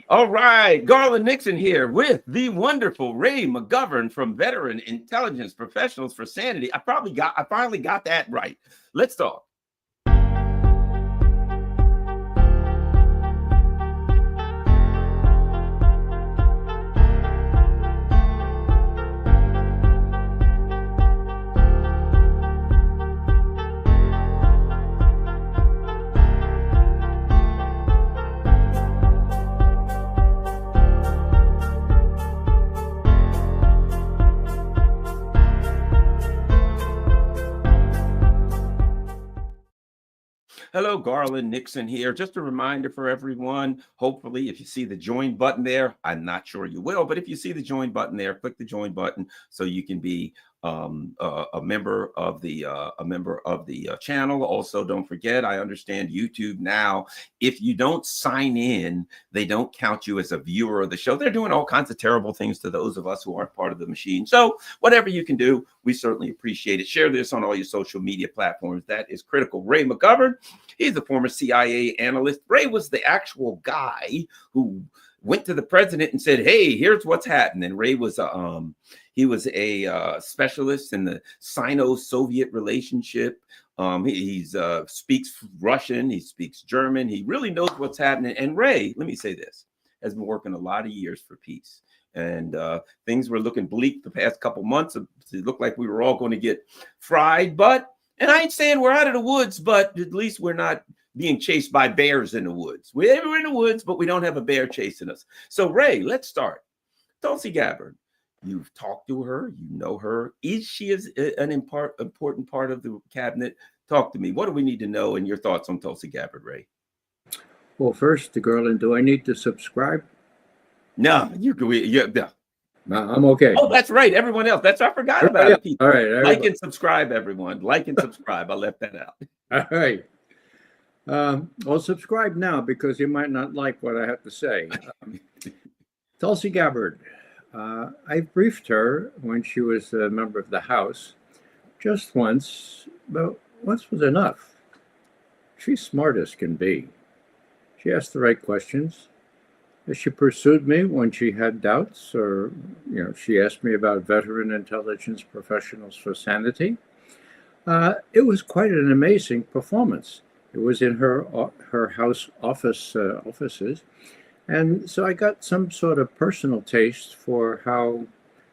All right, Garland Nixon here with the wonderful Ray McGovern from Veteran Intelligence Professionals for Sanity. I finally got that right. Let's talk. Hello, Garland Nixon here. Just a reminder for everyone, hopefully, if you see the join button there, I'm not sure you will, but if you see the join button there, click the join button so you can be a member of the channel. Also, don't forget, I understand YouTube now, if you don't sign in, they don't count you as a viewer of the show. They're doing all kinds of terrible things to those of us who aren't part of the machine. So whatever you can do, we certainly appreciate it. Share this on all your social media platforms. That is critical. Ray McGovern, he's a former CIA analyst. Ray was the actual guy who went to the president and said, hey, here's what's happening. Ray was a specialist in the Sino-Soviet relationship. He speaks Russian. He speaks German. He really knows what's happening. And Ray, let me say this, has been working a lot of years for peace. And things were looking bleak the past couple months. It looked like we were all going to get fried. And I ain't saying we're out of the woods, but at least we're not being chased by bears in the woods. We're in the woods, but we don't have a bear chasing us. So Ray, let's start. Tulsi Gabbard. You've talked to her, you know her. Is she an important part of the cabinet? Talk to me. What do we need to know and your thoughts on Tulsi Gabbard, Ray? Well, first, Garland, do I need to subscribe? No, I'm okay. Oh, that's right. Everyone else. I forgot about it. All right. Everybody. Like and subscribe, everyone. Like and subscribe. I left that out. All right. Well, subscribe now because you might not like what I have to say. Tulsi Gabbard. I briefed her when she was a member of the House just once, but once was enough. She's smart as can be. She asked the right questions. She pursued me when she had doubts, or, she asked me about Veteran Intelligence Professionals for Sanity. It was quite an amazing performance. It was in her house offices. And so I got some sort of personal taste for how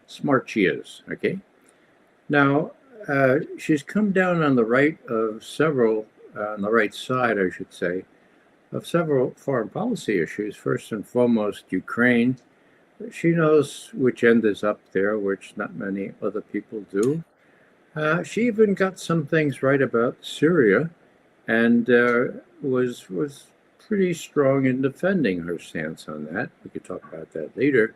smart she is, okay? Now, she's come down on the right side, I should say, of several foreign policy issues. First and foremost, Ukraine. She knows which end is up there, which not many other people do. She even got some things right about Syria and was pretty strong in defending her stance on that. We could talk about that later.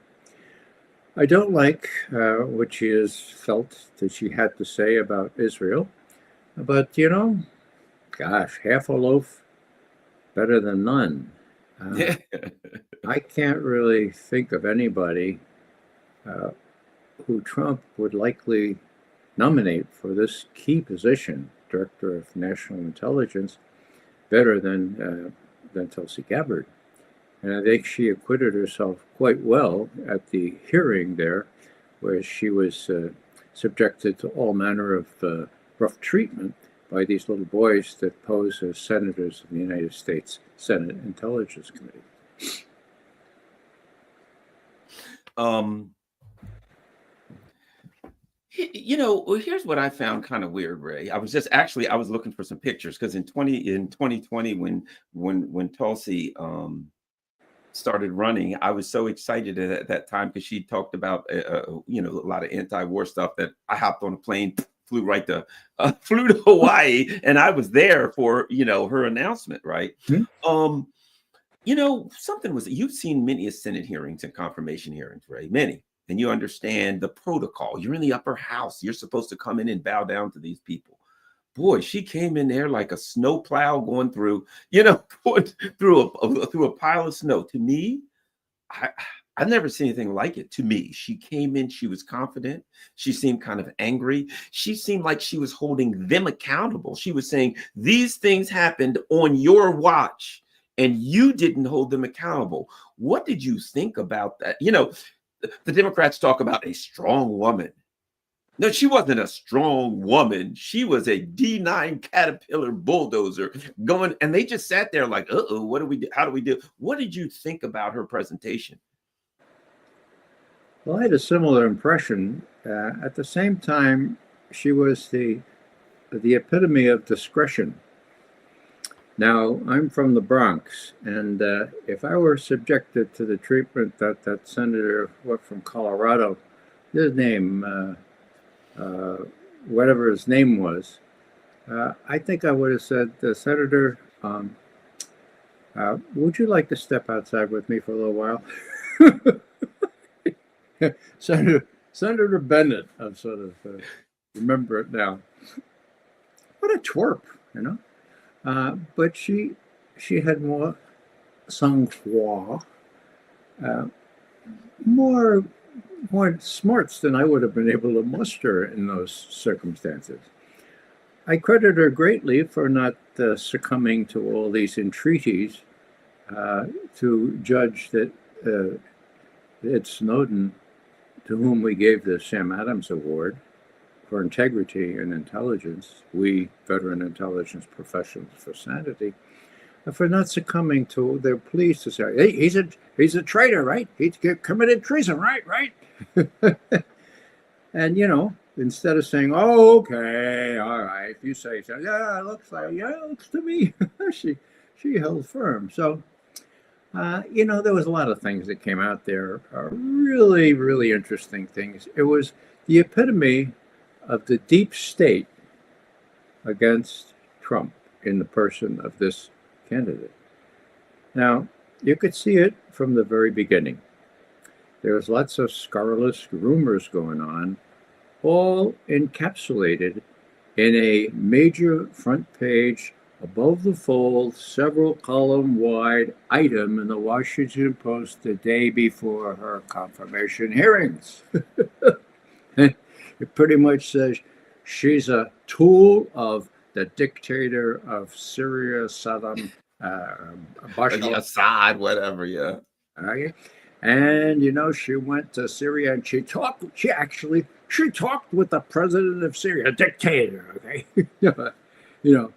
I don't like what she has felt that she had to say about Israel, but gosh, half a loaf better than none. I can't really think of anybody who Trump would likely nominate for this key position, Director of National Intelligence, better than Tulsi Gabbard. And I think she acquitted herself quite well at the hearing there, where she was subjected to all manner of rough treatment by these little boys that pose as senators in the United States Senate Intelligence Committee. Here's what I found kind of weird, Ray. I was looking for some pictures because in 2020, when Tulsi started running, I was so excited at that time because she talked about a lot of anti-war stuff that I hopped on a plane, flew to Hawaii, and I was there for her announcement, right? Mm-hmm. You've seen many Senate hearings and confirmation hearings, Ray, many. And you understand the protocol. You're in the upper house. You're supposed to come in and bow down to these people. Boy, she came in there like a snowplow going through, through a pile of snow. To me, I've never seen anything like it. To me, she came in, she was confident. She seemed kind of angry. She seemed like she was holding them accountable. She was saying, these things happened on your watch. and you didn't hold them accountable. What did you think about that? You know, the Democrats talk about a strong woman. No, she wasn't a strong woman. She was a D9 Caterpillar bulldozer going, and they just sat there like, uh-oh, what do we do? How do we do? What did you think about her presentation? Well, I had a similar impression. At the same time, she was the epitome of discretion. Now, I'm from the Bronx, and if I were subjected to the treatment that that senator, what, from Colorado, his name, whatever his name was, I think I would have said, Senator, would you like to step outside with me for a little while? Senator Bennett, I'm sort of remember it now. What a twerp, you know. But she had more sang-froid, more smarts than I would have been able to muster in those circumstances. I credit her greatly for not succumbing to all these entreaties to judge that Ed Snowden, to whom we gave the Sam Adams Award for integrity and intelligence, we veteran intelligence professionals for sanity, for not succumbing to their pleas to say, hey, he's a traitor, right? He committed treason, right? And, you know, instead of saying, oh, okay, all right, if you say so, yeah, it looks to me, she held firm. So, you know, there was a lot of things that came out there, really, really interesting things. It was the epitome of the deep state against Trump in the person of this candidate. Now, you could see it from the very beginning. There was lots of scurrilous rumors going on, all encapsulated in a major front page, above the fold, several column wide item in the Washington Post the day before her confirmation hearings. It pretty much says she's a tool of the dictator of Syria, Saddam Bashar. Assad, whatever, yeah. Okay. And, you know, she went to Syria and she talked with the president of Syria, a dictator, okay? You know,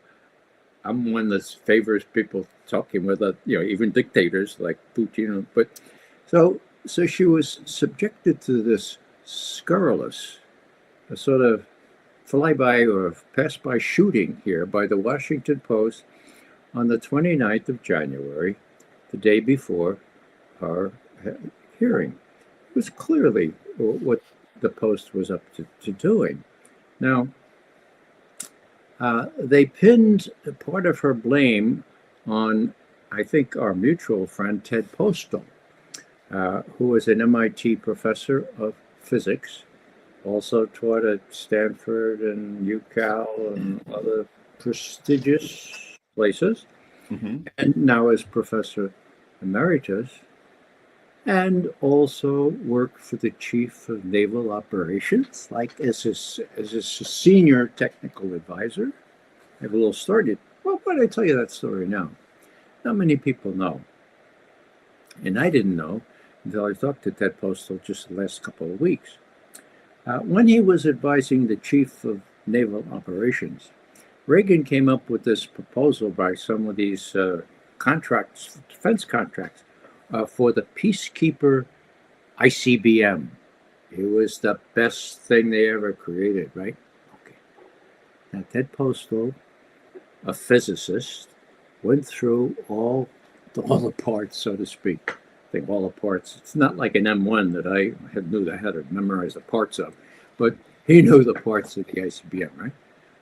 I'm one that favors people talking with, you know, even dictators like Putin. But so she was subjected to this scurrilous, a sort of flyby or pass-by shooting here by the Washington Post on the 29th of January, the day before her hearing. It was clearly what the Post was up to doing. Now, they pinned part of her blame on, I think, our mutual friend Ted Postal, who was an MIT professor of physics, also taught at Stanford and UCal and other prestigious places, and now is professor emeritus, and also worked for the chief of naval operations, like as a senior technical advisor. I have a little story. Well, why did I tell you that story now? Not many people know. And I didn't know until I talked to Ted Postal just the last couple of weeks. When he was advising the chief of naval operations, Reagan came up with this proposal by some of these contracts, defense contracts, for the Peacekeeper ICBM. It was the best thing they ever created, right? Okay. Now, Ted Postal, a physicist, went through all the parts, so to speak. I think all the parts. It's not like an M1 that I knew I had to memorize the parts of, but he knew the parts of the ICBM, right?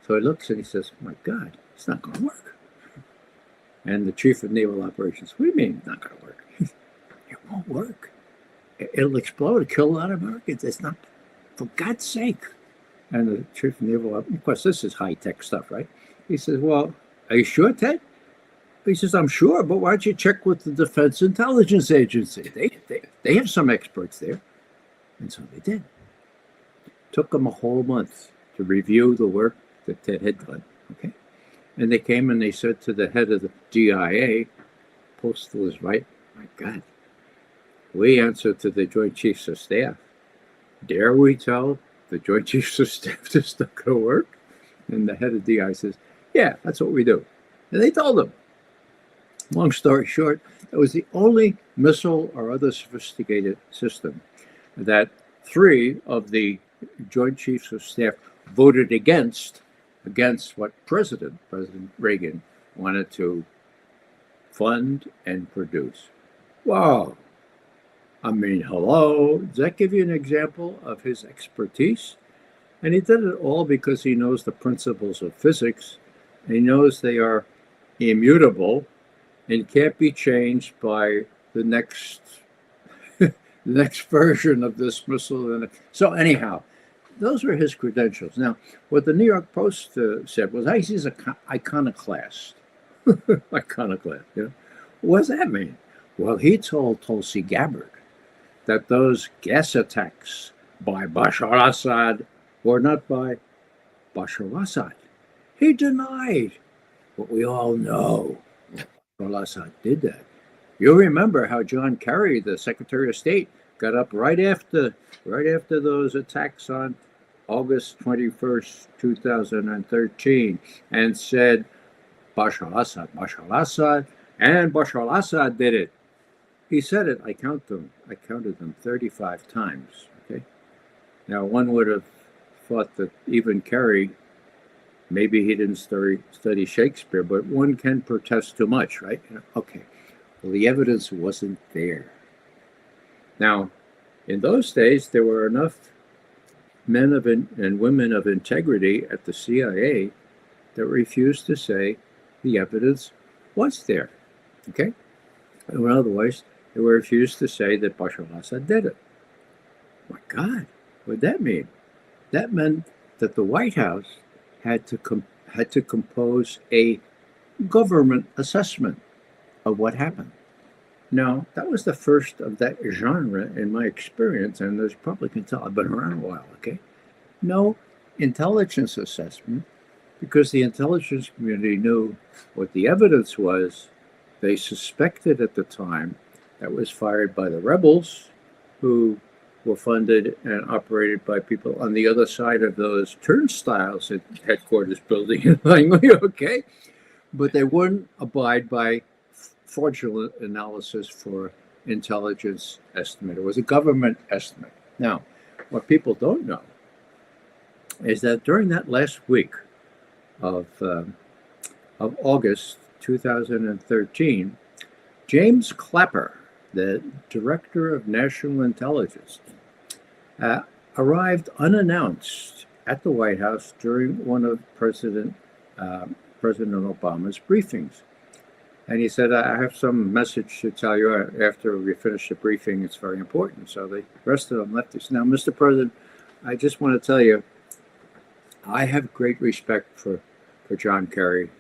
So he looks and he says, my God, it's not going to work. And the chief of naval operations, what do you mean it's not going to work? It won't work. It'll explode, kill a lot of Americans. It's not, for God's sake. And the chief of naval operations, of course, this is high-tech stuff, right? He says, well, are you sure, Ted? He says, I'm sure, but why don't you check with the Defense Intelligence Agency? They have some experts there. And so they did. Took them a whole month to review the work that Ted had done, okay? And they came and they said to the head of the DIA, postal is right. My God. We answer to the Joint Chiefs of Staff. Dare we tell the Joint Chiefs of Staff this not going to work? And the head of DI says, yeah, that's what we do. And they told him. Long story short, it was the only missile or other sophisticated system that 3 of the Joint Chiefs of Staff voted against what President Reagan wanted to fund and produce. Wow. I mean, hello. Does that give you an example of his expertise? And he did it all because he knows the principles of physics. And he knows they are immutable and can't be changed by the next version of this missile. So anyhow, those were his credentials. Now, what the New York Post said was, he's an iconoclast. Iconoclast, yeah. What does that mean? Well, he told Tulsi Gabbard that those gas attacks by Bashar al-Assad were not by Bashar al-Assad. He denied what we all know. Bashar al-Assad did that. You remember how John Kerry, the Secretary of State, got up right after those attacks on August 21st, 2013, and said, Bashar al-Assad, and Bashar al-Assad did it. He said it, I counted them 35 times, okay? Now, one would have thought that even Kerry, maybe he didn't study Shakespeare, but one can protest too much, right? Okay, well, the evidence wasn't there. Now, in those days, there were enough men and women of integrity at the CIA that refused to say the evidence was there, okay? Or otherwise, they refused to say that Bashar al-Assad did it. My God, what did that mean? That meant that the White House had to compose a government assessment of what happened. Now, that was the first of that genre in my experience, and as you probably can tell, I've been around a while, okay? No intelligence assessment, because the intelligence community knew what the evidence was. They suspected at the time that was fired by the rebels, who were funded and operated by people on the other side of those turnstiles at headquarters building in Langley, okay? But they wouldn't abide by fraudulent analysis for intelligence estimate. It was a government estimate. Now, what people don't know is that during that last week of August 2013, James Clapper, the Director of National Intelligence, arrived unannounced at the White House during one of President Obama's briefings. And he said, I have some message to tell you after we finish the briefing. It's very important. So the rest of them left us. Now, Mr. President, I just want to tell you, I have great respect for John Kerry.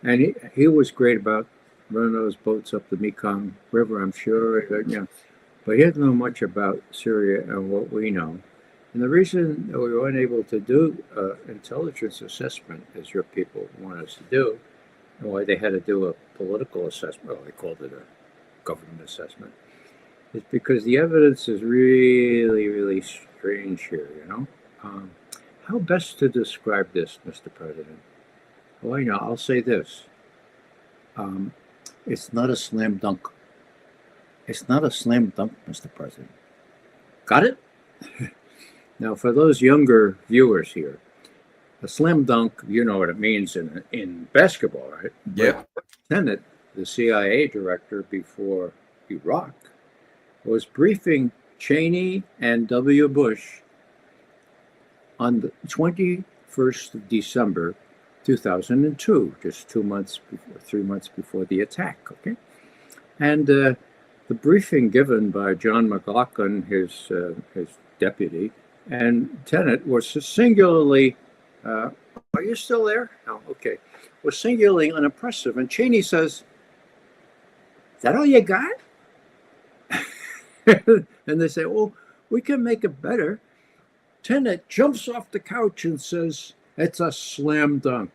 And he was great about running those boats up the Mekong River, I'm sure. But he doesn't know much about Syria and what we know. And the reason that we were unable to do intelligence assessment, as your people want us to do, and why they had to do a political assessment, well, they called it a government assessment, is because the evidence is really, really strange here, How best to describe this, Mr. President? Well, I'll say this. It's not a slam dunk. It's not a slam dunk, Mr. President. Got it? Now, for those younger viewers here, a slam dunk, you know what it means in basketball, right? Yeah. Tenet, the CIA director before Iraq, was briefing Cheney and W. Bush on the 21st of December, 2002, just 3 months before the attack, okay? And the briefing given by John McLaughlin, his deputy, and Tenet was singularly, are you still there? No, okay. Was singularly unimpressive. And Cheney says, is that all you got? And they say, well, we can make it better. Tenet jumps off the couch and says, it's a slam dunk.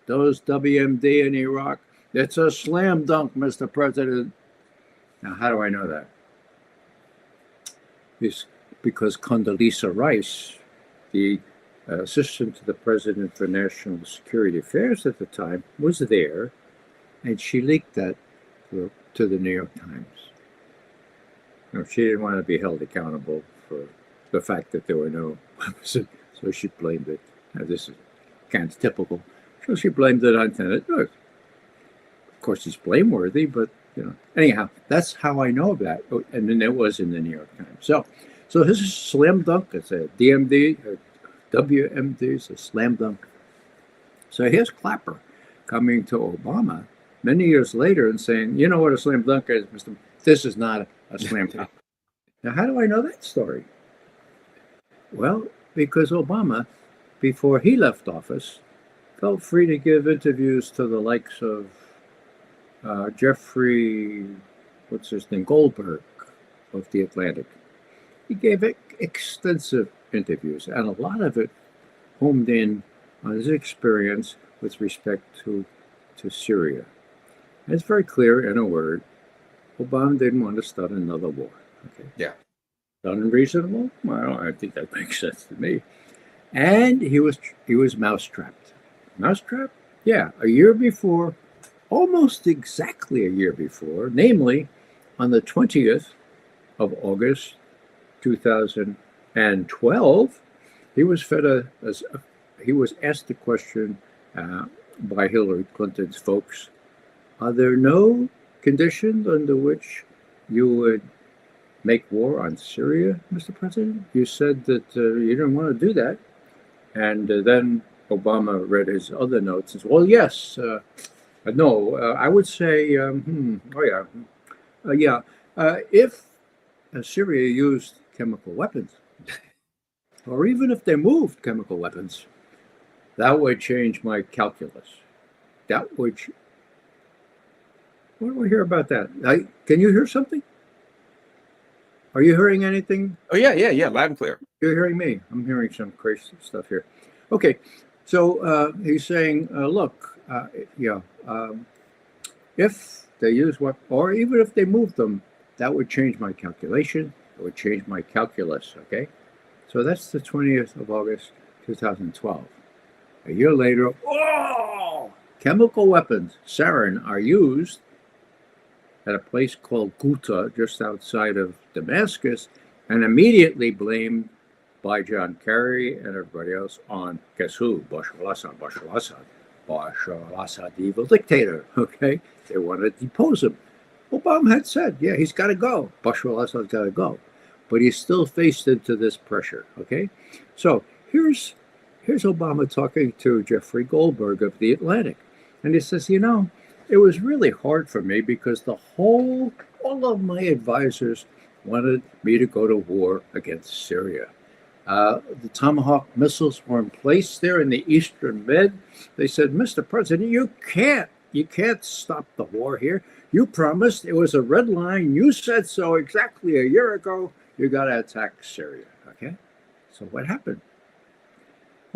Those WMD in Iraq, It's a slam dunk, Mr. President. Now, how do I know that? It's because Condoleezza Rice, the assistant to the president for national security affairs at the time, was there, and she leaked that to the New York Times. She didn't want to be held accountable for the fact that there were no weapons, so she blamed it. Now, this is kind of typical. So she blamed it on Tenet. Of course, it's blameworthy, but anyhow, that's how I know that. And then it was in the New York Times. So this is a slam dunk. It's a DMD, or WMD, it's a slam dunk. So here's Clapper coming to Obama many years later and saying, you know what a slam dunk is, Mr. This is not a slam dunk. Now, how do I know that story? Well, because Obama, before he left office, felt free to give interviews to the likes of Jeffrey, Goldberg of The Atlantic. He gave extensive interviews, and a lot of it homed in on his experience with respect to Syria. And it's very clear, in a word, Obama didn't want to start another war. Okay. Yeah. Unreasonable? Well, I think that makes sense to me. And he was mousetrapped. Mousetrapped? Yeah, a year before, almost exactly a year before, namely on the 20th of August, 2012, he was asked the question by Hillary Clinton's folks, are there no conditions under which you would make war on Syria, Mr. President? You said that you didn't want to do that. And then Obama read his other notes and said, well, yes, no, I would say, if Syria used chemical weapons, or even if they moved chemical weapons, that would change my calculus. That would. What do I hear about that? Can you hear something? Are you hearing anything? Oh, yeah, loud and clear. You're hearing me. I'm hearing some crazy stuff here. Okay, so he's saying, look, if they use what, or even if they move them, that would change my calculation. It would change my calculus, okay? So that's the 20th of August, 2012. A year later, chemical weapons, sarin, are used at a place called Ghouta, just outside of Damascus, and immediately blamed by John Kerry and everybody else on, guess who? Bashar al-Assad, the evil dictator, okay? They wanted to depose him. Obama had said, yeah, he's got to go. Bashar al-Assad's got to go. But he's still faced into this pressure, okay? So here's Obama talking to Jeffrey Goldberg of The Atlantic. And he says, it was really hard for me because all of my advisors wanted me to go to war against Syria. The Tomahawk missiles were in place there in the Eastern Med. They said, Mr. President, you can't stop the war here. You promised, it was a red line. You said so exactly a year ago. You got to attack Syria, okay? So what happened?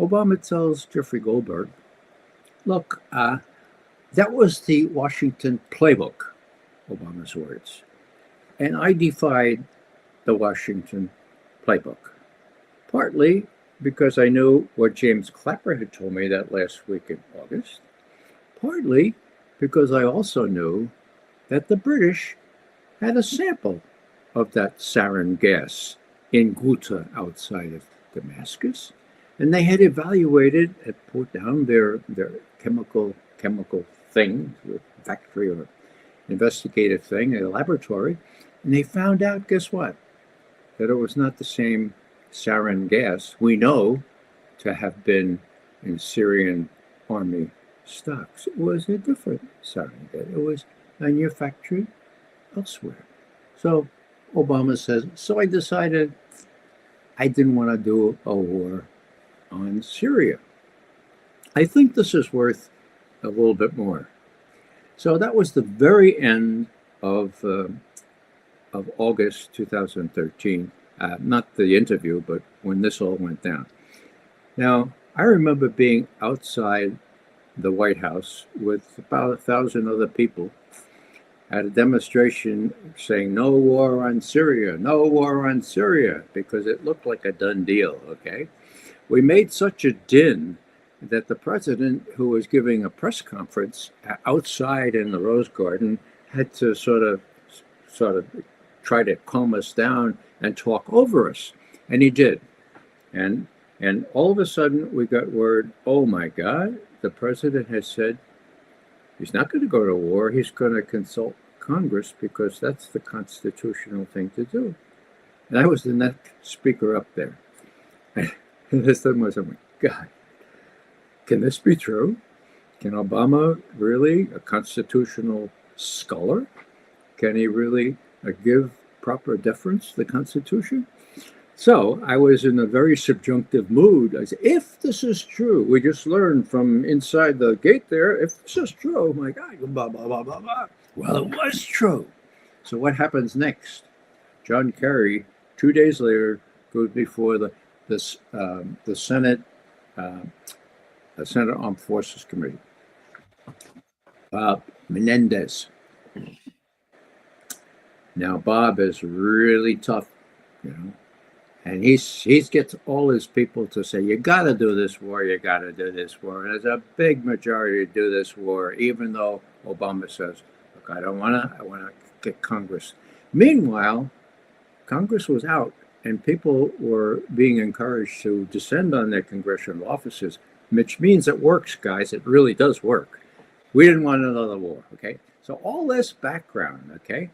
Obama tells Jeffrey Goldberg, look, that was the Washington playbook, Obama's words. And I defied the Washington playbook, partly because I knew what James Clapper had told me that last week in August, partly because I also knew that the British had a sample of that sarin gas in Ghouta outside of Damascus, and they had evaluated and put down their chemical thing, factory or investigative thing, a laboratory, and they found out, guess what? That it was not the same sarin gas we know to have been in Syrian army stocks. It was a different sarin gas. It was manufactured elsewhere. So Obama says, so I decided I didn't want to do a war on Syria. I think this is worth a little bit more. So that was the very end of August 2013. Not the interview, but when this all went down. Now, I remember being outside the White House with about 1,000 other people at a demonstration saying no war on Syria, no war on Syria, because it looked like a done deal, okay? We made such a din that the president, who was giving a press conference outside in the Rose Garden, had to sort of try to calm us down and talk over us. And he did. And all of a sudden we got word, oh my God, the president has said he's not going to go to war. He's going to consult Congress because that's the constitutional thing to do. And I was the next speaker up there. And this time was, oh my God, can this be true? Can Obama really, a constitutional scholar, can he really give proper deference to the Constitution? So I was in a very subjunctive mood. I said, if this is true, we just learned from inside the gate there, if this is true, oh my God, blah, blah, blah, blah, blah. Well, it was true. So what happens next? John Kerry, 2 days later, goes before the Senate Armed Forces Committee. Bob Menendez. Now, Bob is really tough, you know, and he gets all his people to say, you got to do this war, you got to do this war. And there's a big majority to do this war, even though Obama says, look, I want to get Congress. Meanwhile, Congress was out and people were being encouraged to descend on their congressional offices, which means it works, guys. It really does work. We didn't want another war, okay? So all this background, okay?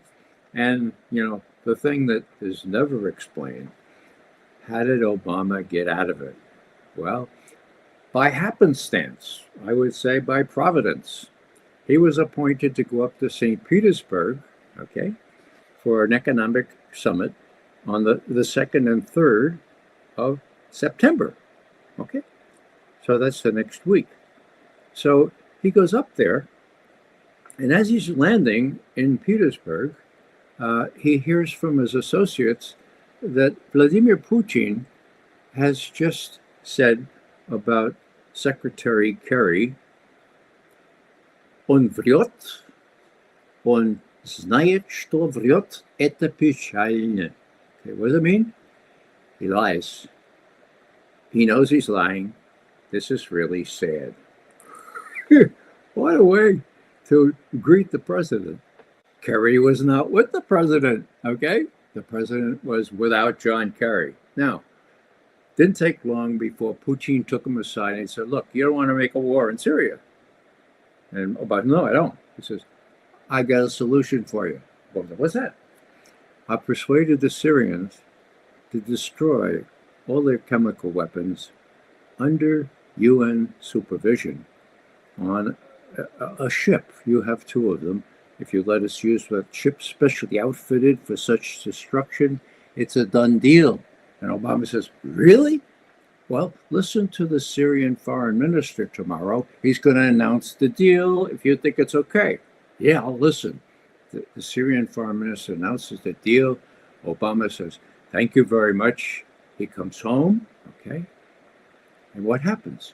And, you know, the thing that is never explained, how did Obama get out of it? Well, by happenstance, I would say by providence. He was appointed to go up to St. Petersburg, okay, for an economic summit on the 2nd and 3rd of September, okay? So that's the next week. So he goes up there, and as he's landing in Petersburg, he hears from his associates that Vladimir Putin has just said about Secretary Kerry, он врет, он знает, что врет, это печально. Okay, what does it mean? He lies. He knows he's lying. This is really sad. What a way to greet the president. Kerry was not with the president, okay? The president was without John Kerry. Now, didn't take long before Putin took him aside and he said, look, you don't want to make a war in Syria. And Obama, no, I don't. He says, I got a solution for you. What's that? I persuaded the Syrians to destroy all their chemical weapons under UN supervision on a ship. You have 2 of them. If you let us use the ship specially outfitted for such destruction, it's a done deal. And Obama says, really? Well, listen to the Syrian foreign minister tomorrow. He's going to announce the deal if you think it's okay. Yeah, I'll listen. The Syrian foreign minister announces the deal. Obama says, thank you very much. He comes home, okay? And what happens?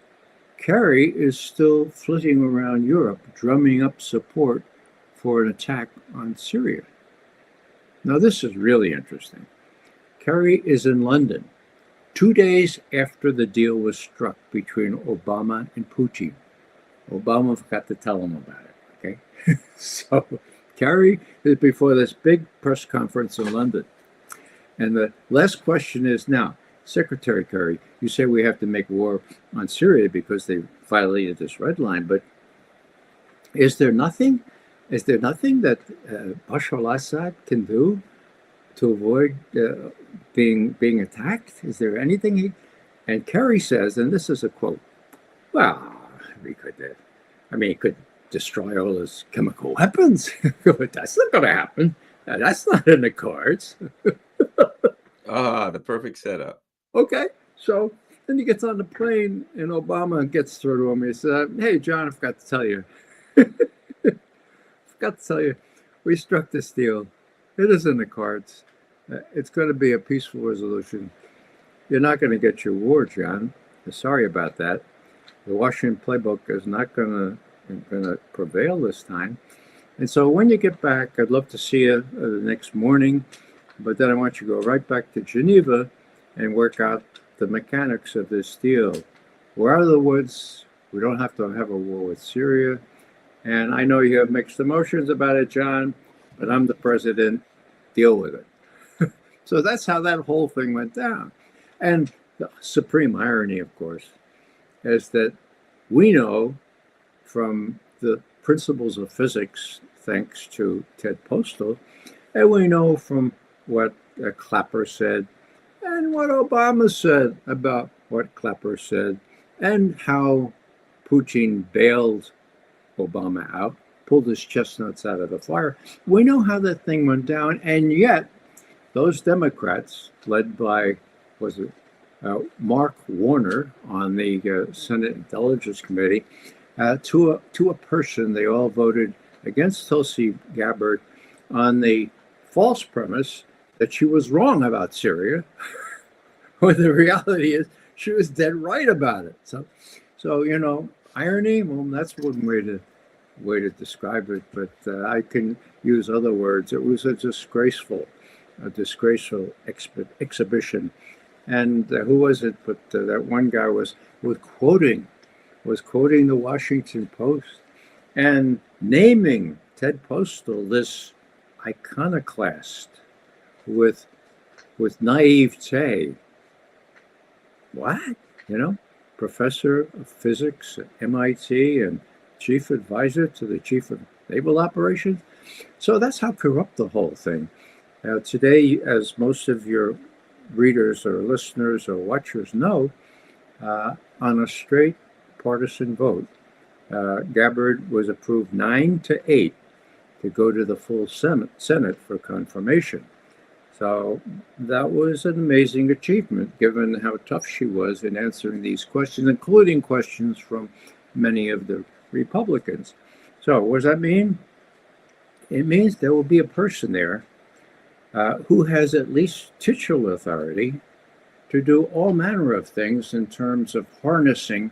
Kerry is still flitting around Europe, drumming up support for an attack on Syria. Now, this is really interesting. Kerry is in London 2 days after the deal was struck between Obama and Putin. Obama forgot to tell him about it, okay? So Kerry is before this big press conference in London. And the last question is now, Secretary Kerry, you say we have to make war on Syria because they violated this red line, but is there nothing that Bashar al-Assad can do to avoid being attacked? Is there anything he... And Kerry says, and this is a quote, well, he could destroy all his chemical weapons. But that's not going to happen. That's not in the cards. The perfect setup. Okay, so then he gets on the plane and Obama gets through to him. He said, hey, John, I forgot to tell you. We struck this deal. It is in the cards. It's going to be a peaceful resolution. You're not going to get your war, John. Sorry about that. The Washington playbook is not going to prevail this time. And so when you get back, I'd love to see you the next morning, but then I want you to go right back to Geneva and work out the mechanics of this deal. We're out of the woods. We don't have to have a war with Syria. And I know you have mixed emotions about it, John, but I'm the president. Deal with it. So that's how that whole thing went down. And the supreme irony, of course, is that we know from the principles of physics, thanks to Ted Postal, and we know from what Clapper said and what Obama said about what Clapper said and how Putin bailed Obama out, pulled his chestnuts out of the fire. We know how that thing went down, and yet those Democrats, led by, was it Mark Warner on the Senate Intelligence Committee, to a person, they all voted against Tulsi Gabbard on the false premise that she was wrong about Syria, when the reality is she was dead right about it. So you know, irony. Well, that's one way to describe it, but I can use other words. It was a disgraceful exhibition. And who was it? But that one guy was quoting the Washington Post and naming Ted Postal this iconoclast with naivete. What? You know, professor of physics at MIT and chief advisor to the chief of naval operations. So that's how corrupt the whole thing. Today, as most of your readers or listeners or watchers know, on a straight partisan vote, Gabbard was approved 9-8 to go to the full Senate for confirmation. So that was an amazing achievement, given how tough she was in answering these questions, including questions from many of the Republicans. So what does that mean? It means there will be a person there who has at least titular authority to do all manner of things in terms of harnessing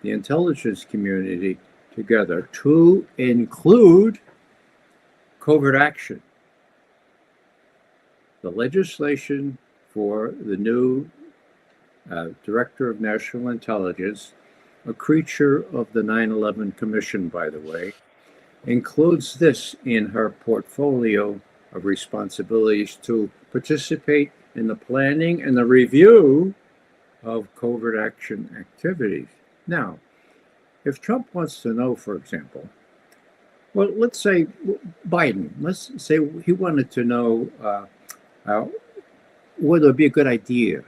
the intelligence community together, to include covert action. The legislation for the new Director of National Intelligence, a creature of the 9/11 Commission, by the way, includes this in her portfolio of responsibilities to participate in the planning and the review of covert action activities. Now, if Trump wants to know, for example, well, let's say Biden, let's say he wanted to know whether it would be a good idea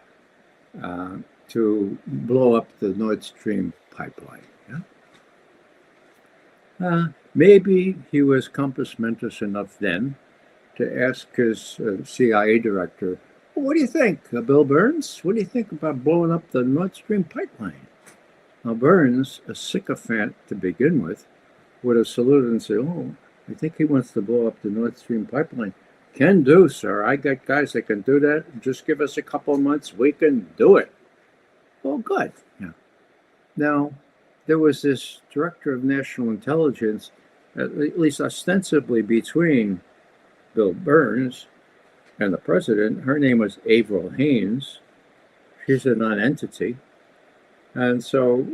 to blow up the Nord Stream pipeline. Yeah? Maybe he was compass mentis enough then to ask his CIA director, well, what do you think, Bill Burns? What do you think about blowing up the Nord Stream pipeline? Now, Burns, a sycophant to begin with, would have saluted and said, oh, I think he wants to blow up the Nord Stream pipeline. Can do, sir. I got guys that can do that. Just give us a couple of months. We can do it. Well, good. Yeah. Now, there was this director of national intelligence, at least ostensibly between Bill Burns and the president. Her name was Avril Haines. She's a non-entity. And so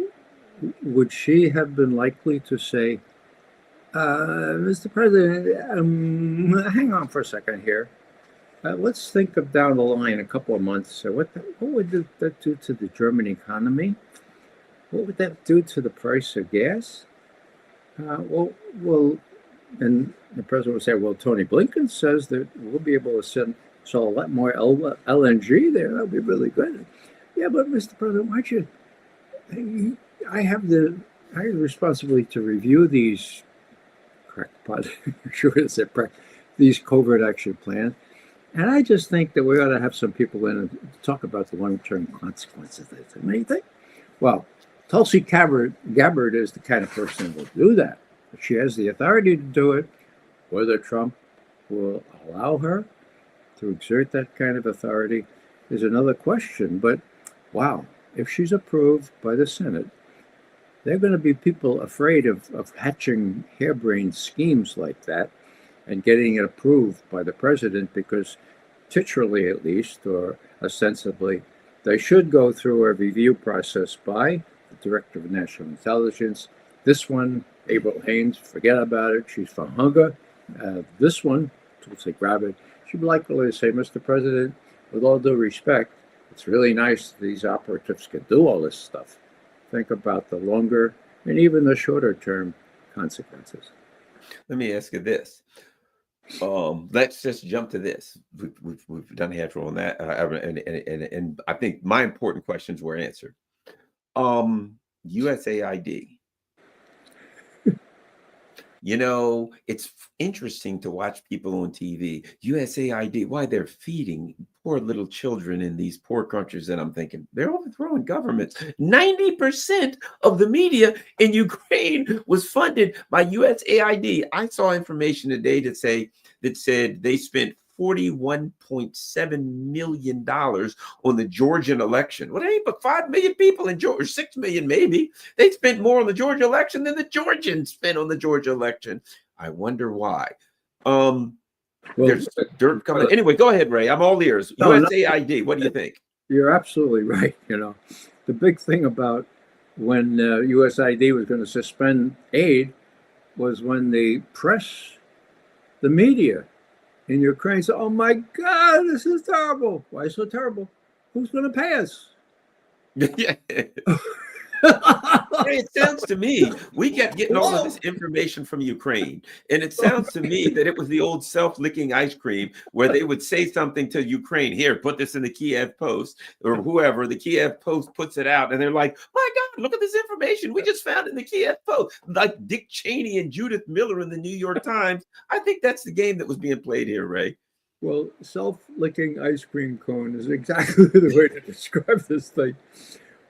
would she have been likely to say, Mr. President, hang on for a second here. Let's think of down the line a couple of months. What would that do to the German economy? What would that do to the price of gas? Well, and the president would say, well, Tony Blinken says that we'll be able to sell a lot more LNG there. That'll be really good. Yeah, but Mr. President, why don't you? I have the responsibility to review these these covert action plans, and I just think that we ought to have some people in and talk about the long-term consequences of this. What do you think? Well, Tulsi Gabbard is the kind of person who will do that. She has the authority to do it. Whether Trump will allow her to exert that kind of authority is another question. But wow, if she's approved by the Senate, There are going to be people afraid of hatching harebrained schemes like that and getting it approved by the president because, titularly at least, or ostensibly, they should go through a review process by the Director of National Intelligence. This one, Avril Haines, forget about it. She's for hunger. This one, Tulsi Gabbard, she'd be likely to say, Mr. President, with all due respect, it's really nice these operatives can do all this stuff. Think about the longer and even the shorter term consequences. Let me ask you this. Let's just jump to this. We've done Hadro on that, and I think my important questions were answered. USAID. You know, it's interesting to watch people on TV. USAID, why they're feeding poor little children in these poor countries. And I'm thinking, they're overthrowing governments. 90% of the media in Ukraine was funded by USAID. I saw information today that said they spent $41.7 million on the Georgian election. Well, they ain't but 5 million people in Georgia, or 6 million maybe. They spent more on the Georgia election than the Georgians spent on the Georgia election. I wonder why. There's dirt coming. Anyway, go ahead, Ray. I'm all ears. USAID, what do you think? You're absolutely right. You know, the big thing about when USAID was going to suspend aid was when the press, the media in Ukraine said, oh my God, this is terrible. Why so terrible? Who's going to pay us? Yeah. It sounds to me, we kept getting all of this information from Ukraine. And it sounds to me that it was the old self-licking ice cream where they would say something to Ukraine, here, put this in the Kiev Post or whoever, the Kiev Post puts it out. And they're like, my God, look at this information we just found in the Kiev Post. Like Dick Cheney and Judith Miller in the New York Times. I think that's the game that was being played here, Ray. Well, self-licking ice cream cone is exactly the way to describe this thing.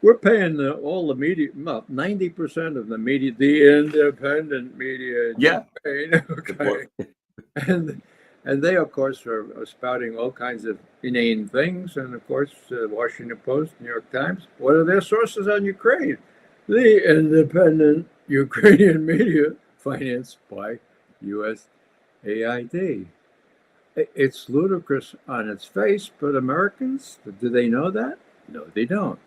We're paying all the media, 90% of the media, the independent media. Yeah. Okay. And they, of course, are spouting all kinds of inane things. And, of course, Washington Post, New York Times, what are their sources on Ukraine? The independent Ukrainian media financed by USAID. It's ludicrous on its face, but Americans, do they know that? No, they don't.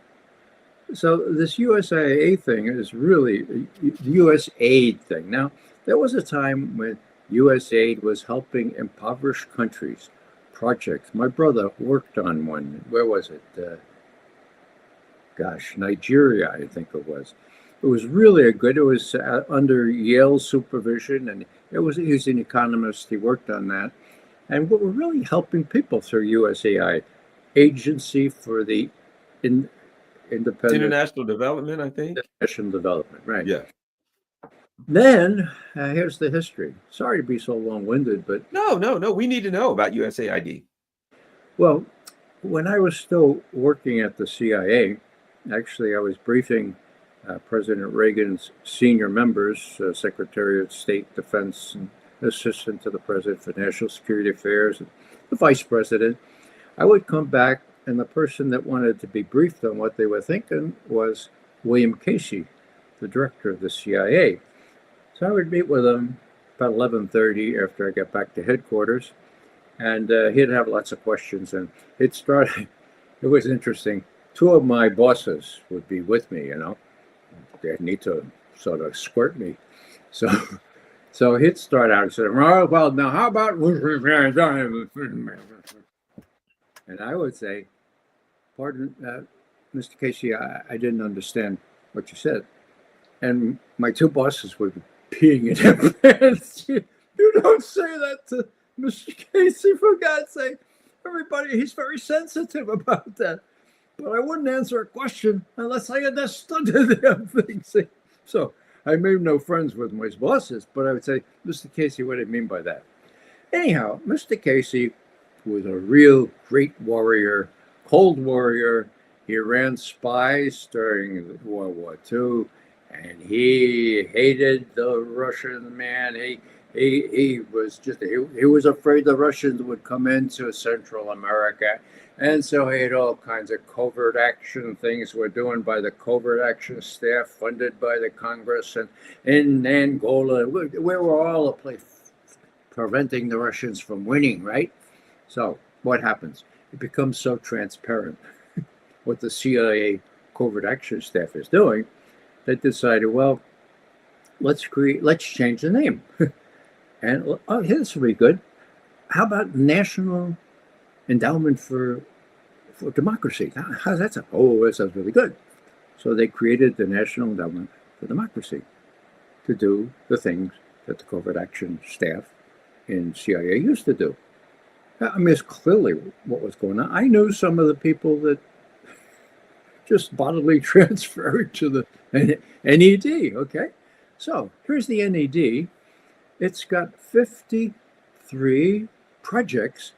So this USAID thing is really the USAID thing. Now, there was a time when USAID was helping impoverished countries projects. My brother worked on one. Where was it? Nigeria, I think it was. It was really good. It was under Yale's supervision, and he was an economist. He worked on that. And we're really helping people through USAID, Agency for the International Development, I think. International Development, right. Yeah. Then, here's the history. Sorry to be so long-winded, but... No. We need to know about USAID. Well, when I was still working at the CIA, actually, I was briefing President Reagan's senior members, Secretary of State, Defense, and Assistant to the President for National Security Affairs, and the Vice President. I would come back, and the person that wanted to be briefed on what they were thinking was William Casey, the director of the CIA. So I would meet with him about 11:30 after I got back to headquarters, and he'd have lots of questions. And it was interesting. Two of my bosses would be with me, They'd need to sort of squirt me. So he'd start out and say, well, now how about... And I would say, pardon, Mr. Casey, I didn't understand what you said. And my two bosses would be peeing in their pants. You don't say that to Mr. Casey, for God's sake. Everybody, he's very sensitive about that. But I wouldn't answer a question unless I understood the damn thing. So I made no friends with my bosses, but I would say, Mr. Casey, what do you mean by that? Anyhow, Mr. Casey was a real great warrior, cold warrior. He ran spies during World War II, and he hated the Russian man. He was afraid the Russians would come into Central America, and so he had all kinds of covert action things were doing by the covert action staff funded by the Congress, and in Angola we were all a place preventing the Russians from winning, right? So what happens? It becomes so transparent what the CIA covert action staff is doing. They decided, well, let's change the name. And this will be good. How about National Endowment for Democracy? How's that sound? Oh, that sounds really good. So they created the National Endowment for Democracy to do the things that the covert action staff in CIA used to do. I mean, it's clearly what was going on. I knew some of the people that just bodily transferred to the NED, okay? So here's the NED. It's got 53 projects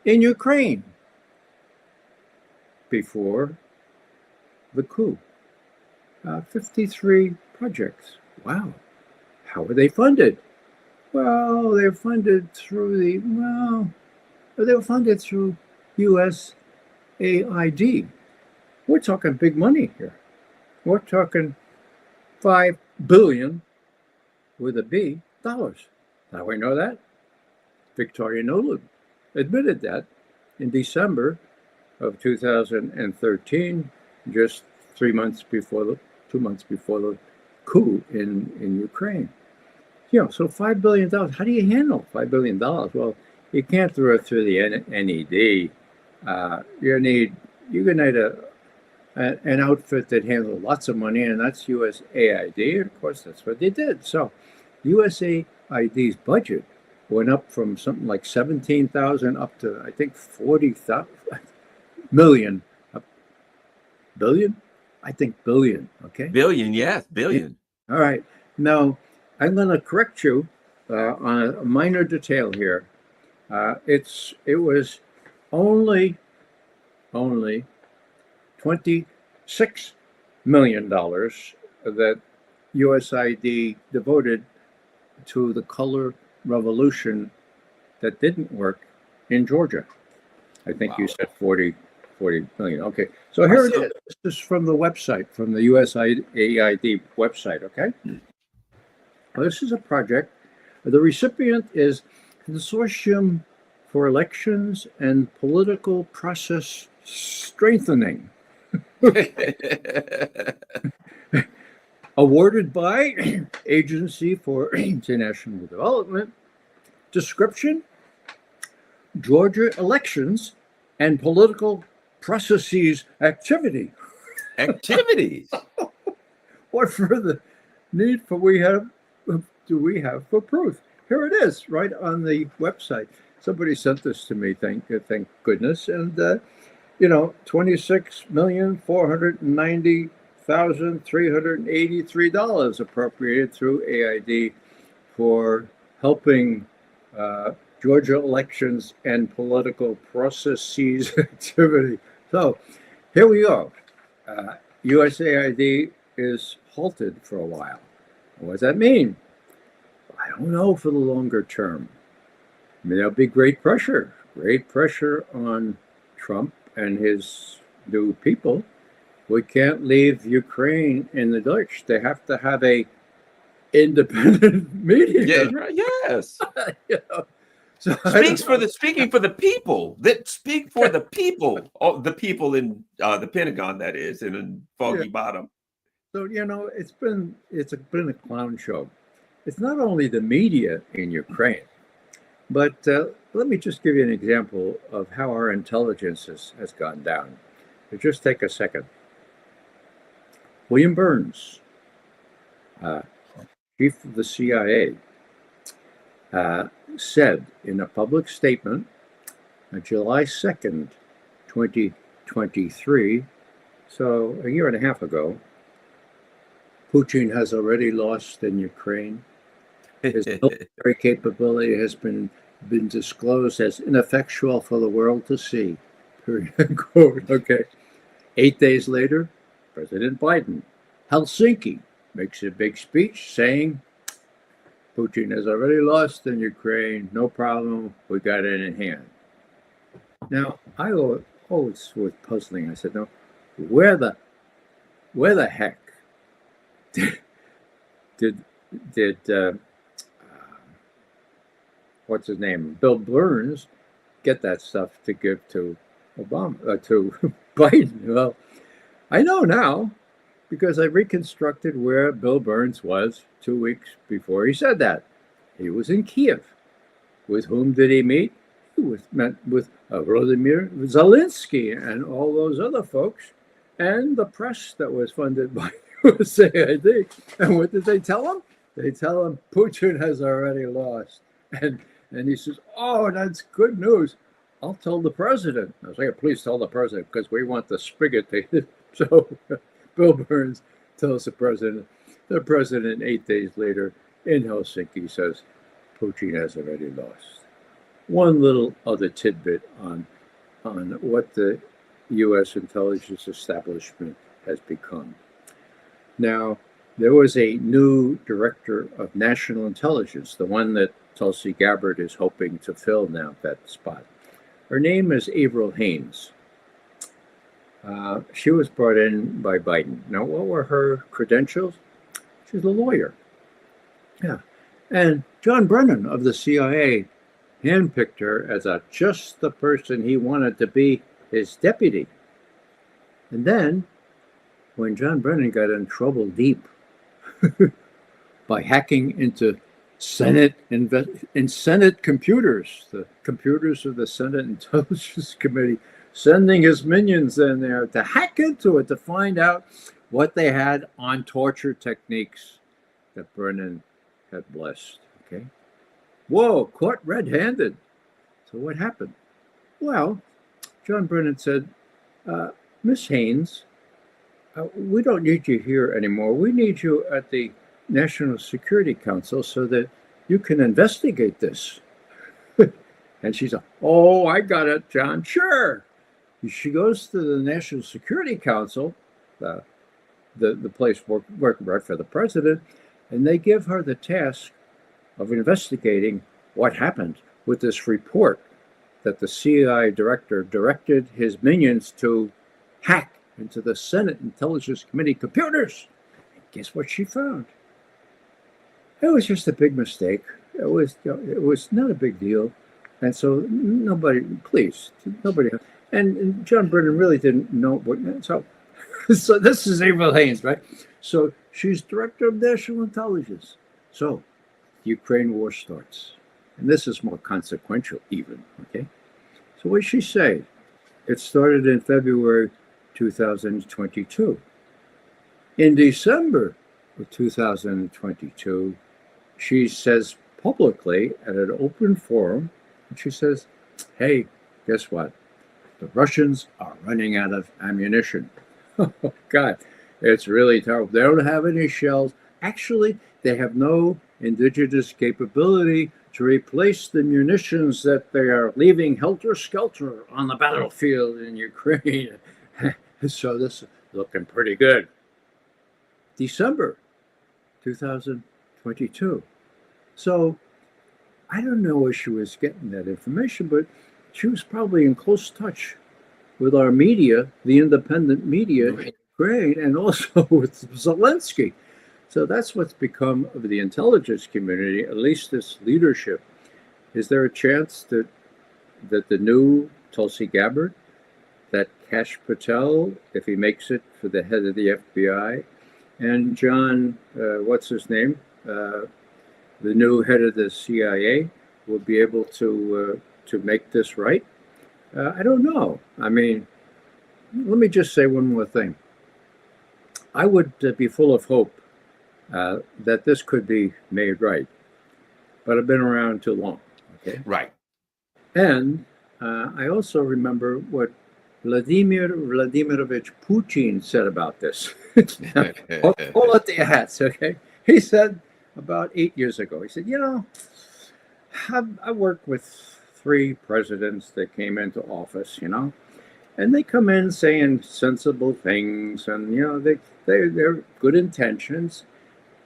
in Ukraine before the coup. 53 projects. Wow. How are they funded? Well, they're funded through they were funded through USAID. We're talking big money here. We're talking $5 billion with a B dollars. How do we know that? Victoria Nuland admitted that in December of 2013, just 2 months before the coup in Ukraine. So $5 billion. How do you handle $5 billion? Well, you can't throw it through the NED. You need an outfit that handles lots of money, and that's USAID. And of course, that's what they did. So USAID's budget went up from something like 17,000 up to, I think, 40,000 million. Billion? I think billion, okay? Billion, yes, billion. All right. Now, I'm going to correct you on a minor detail here. It was only $26 million that USAID devoted to the color revolution that didn't work in Georgia. I think you said 40 million. Okay. So here it is. This is from the website, from the USAID website, okay? Well, this is a project. The recipient is Consortium for Elections and Political Process Strengthening. Awarded by Agency for International Development. Description: Georgia elections and political processes activity. Activities. What further need do we have for proof? Here it is, right on the website. Somebody sent this to me, thank goodness, and $26,490,383 appropriated through AID for helping Georgia elections and political processes activity. So here we go. USAID is halted for a while. What does that mean? I don't know for the longer term. I mean, there'll be great pressure on Trump and his new people. We can't leave Ukraine in the lurch. They have to have a independent media. Yeah, right. Yes. So speaking for the people that speak for the people, the people in the Pentagon, that is, and in Foggy Bottom. So it's been a clown show. It's not only the media in Ukraine, but let me just give you an example of how our intelligence has gone down. So just take a second. William Burns, chief of the CIA, said in a public statement on July 2nd, 2023, so a year and a half ago, Putin has already lost in Ukraine. His military capability has been disclosed as ineffectual for the world to see. Quote. Okay. 8 days later, President Biden, Helsinki, makes a big speech saying Putin has already lost in Ukraine. No problem. We got it in hand. Now, I always was puzzling. I said, no, where the heck did what's his name, Bill Burns, get that stuff to give to Obama, to Biden? Well, I know now because I reconstructed where Bill Burns was 2 weeks before he said that. He was in Kiev. With whom did he meet? He met with Vladimir Zelensky and all those other folks and the press that was funded by Usaid. And what did they tell him? They tell him Putin has already lost. And he says, oh, that's good news. I'll tell the president. I was like, please tell the president because we want the spigot to hit. So Bill Burns tells the president. The president, 8 days later in Helsinki, says Putin has already lost. One little other tidbit on what the U.S. intelligence establishment has become. Now, there was a new director of national intelligence, the one that Tulsi Gabbard is hoping to fill now, that spot. Her name is Avril Haines. She was brought in by Biden. Now, what were her credentials? She's a lawyer. Yeah. And John Brennan of the CIA handpicked her as just the person he wanted to be his deputy. And then, when John Brennan got in trouble deep by hacking into Senate computers, the computers of the Senate Intelligence Committee, sending his minions in there to hack into it to find out what they had on torture techniques that Brennan had blessed. Okay. Whoa, caught red-handed. So what happened? Well, John Brennan said, Miss Haines, we don't need you here anymore. We need you at the National Security Council so that you can investigate this. And she said, oh, I got it, John. Sure. She goes to the National Security Council, the place working right for the president, and they give her the task of investigating what happened with this report that the CIA director directed his minions to hack into the Senate Intelligence Committee computers. And guess what she found? It was just a big mistake. It was not a big deal. And so nobody. And John Brennan really didn't know what. So this is Avril Haines, right? So she's director of national intelligence. So the Ukraine war starts. And this is more consequential even, okay? So what did she say? It started in February 2022. In December of 2022, she says publicly at an open forum, and she says, hey, guess what? The Russians are running out of ammunition. Oh, God, it's really terrible. They don't have any shells. Actually, they have no indigenous capability to replace the munitions that they are leaving helter-skelter on the battlefield in Ukraine. So this is looking pretty good. December 2022. So I don't know where she was getting that information, but she was probably in close touch with our media, the independent media in Ukraine, and also with Zelensky. So that's what's become of the intelligence community, at least this leadership. Is there a chance that the new Tulsi Gabbard, that Kash Patel, if he makes it for the head of the FBI, and John, what's his name, the new head of the CIA, will be able to make this right? I don't know. I mean, let me just say one more thing. I would be full of hope that this could be made right, but I've been around too long. Okay. Right. And I also remember what Vladimir Vladimirovich Putin said about this. Hold up to your hats, okay? He said about 8 years ago, he said, you know, I worked with 3 presidents that came into office, you know, and they come in saying sensible things and, you know, they're good intentions.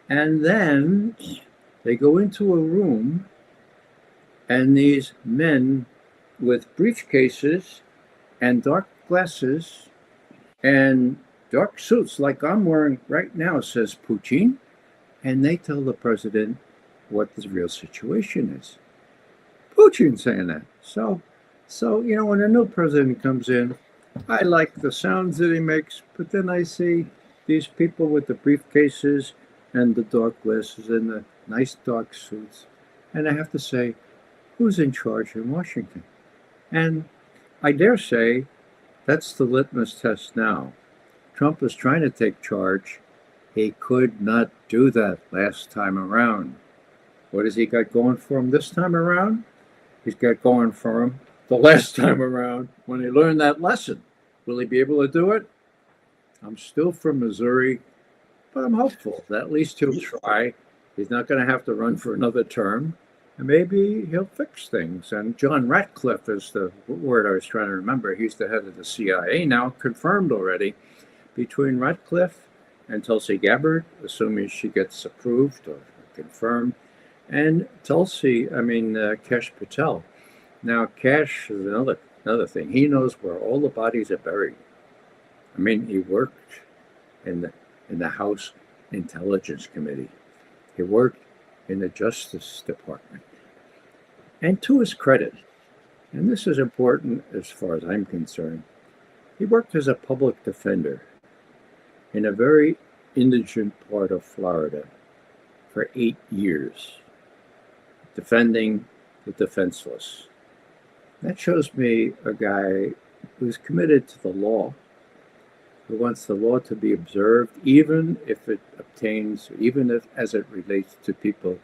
And then They go into a room, and these men with briefcases and dark glasses and dark suits like I'm wearing right now, says Putin, and they tell the president what the real situation is. Putin saying that. So when a new president comes in, I like the sounds that he makes, but then I see these people with the briefcases and the dark glasses and the nice dark suits, and I have to say, who's in charge in Washington? And I dare say that's the litmus test now. Trump is trying to take charge. He could not do that last time around. What has he got going for him this time around? He's got going for him the last time around when he learned that lesson. Will he be able to do it? I'm still from Missouri, but I'm hopeful that at least he'll try. He's not going to have to run for another term, and maybe he'll fix things. And John Ratcliffe is the word I was trying to remember. He's the head of the CIA now, confirmed already. Between Ratcliffe and Tulsi Gabbard, assuming she gets approved or confirmed, and Kash Patel. Now, Kash is another thing. He knows where all the bodies are buried. I mean, he worked in the House Intelligence Committee. He worked in the Justice Department. And to his credit, and this is important as far as I'm concerned, he worked as a public defender in a very indigent part of Florida for 8 years, defending the defenseless. That shows me a guy who's committed to the law, who wants the law to be observed, even if as it relates to people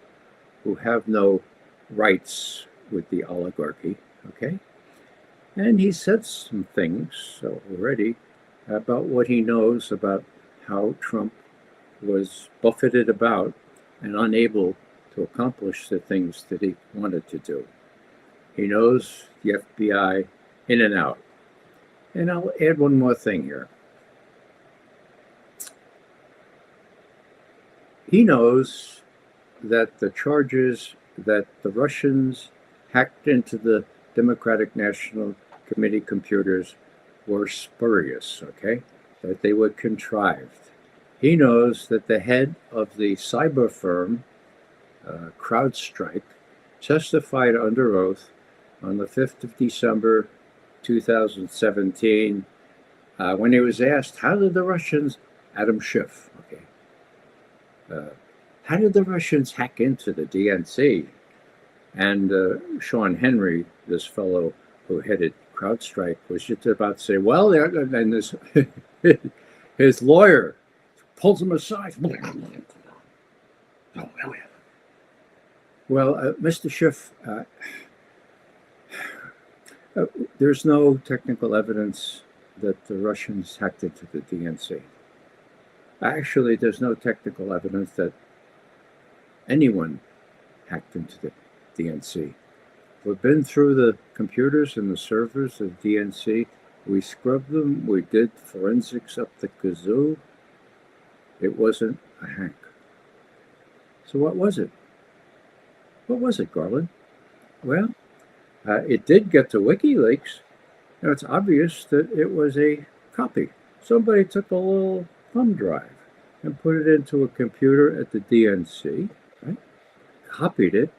who have no rights with the oligarchy, okay? And he said some things already about what he knows about how Trump was buffeted about and unable to accomplish the things that he wanted to do. He knows the FBI in and out. And I'll add one more thing here. He knows that the charges that the Russians hacked into the Democratic National Committee computers were spurious, okay? That they were contrived. He knows that the head of the cyber firm, CrowdStrike, testified under oath on the 5th of December, 2017, when he was asked, how did the Russians, Adam Schiff, okay, how did the Russians hack into the DNC? And Sean Henry, this fellow who headed CrowdStrike, was just about to say, well, and this, his lawyer pulls him aside. Oh, hell yeah. Well, Mr. Schiff, there's no technical evidence that the Russians hacked into the DNC. Actually, there's no technical evidence that anyone hacked into the DNC. We've been through the computers and the servers of DNC. We scrubbed them. We did forensics up the kazoo. It wasn't a hack. So what was it? What was it, Garland? Well, it did get to WikiLeaks. Now, it's obvious that it was a copy. Somebody took a little thumb drive and put it into a computer at the DNC, right? Copied it,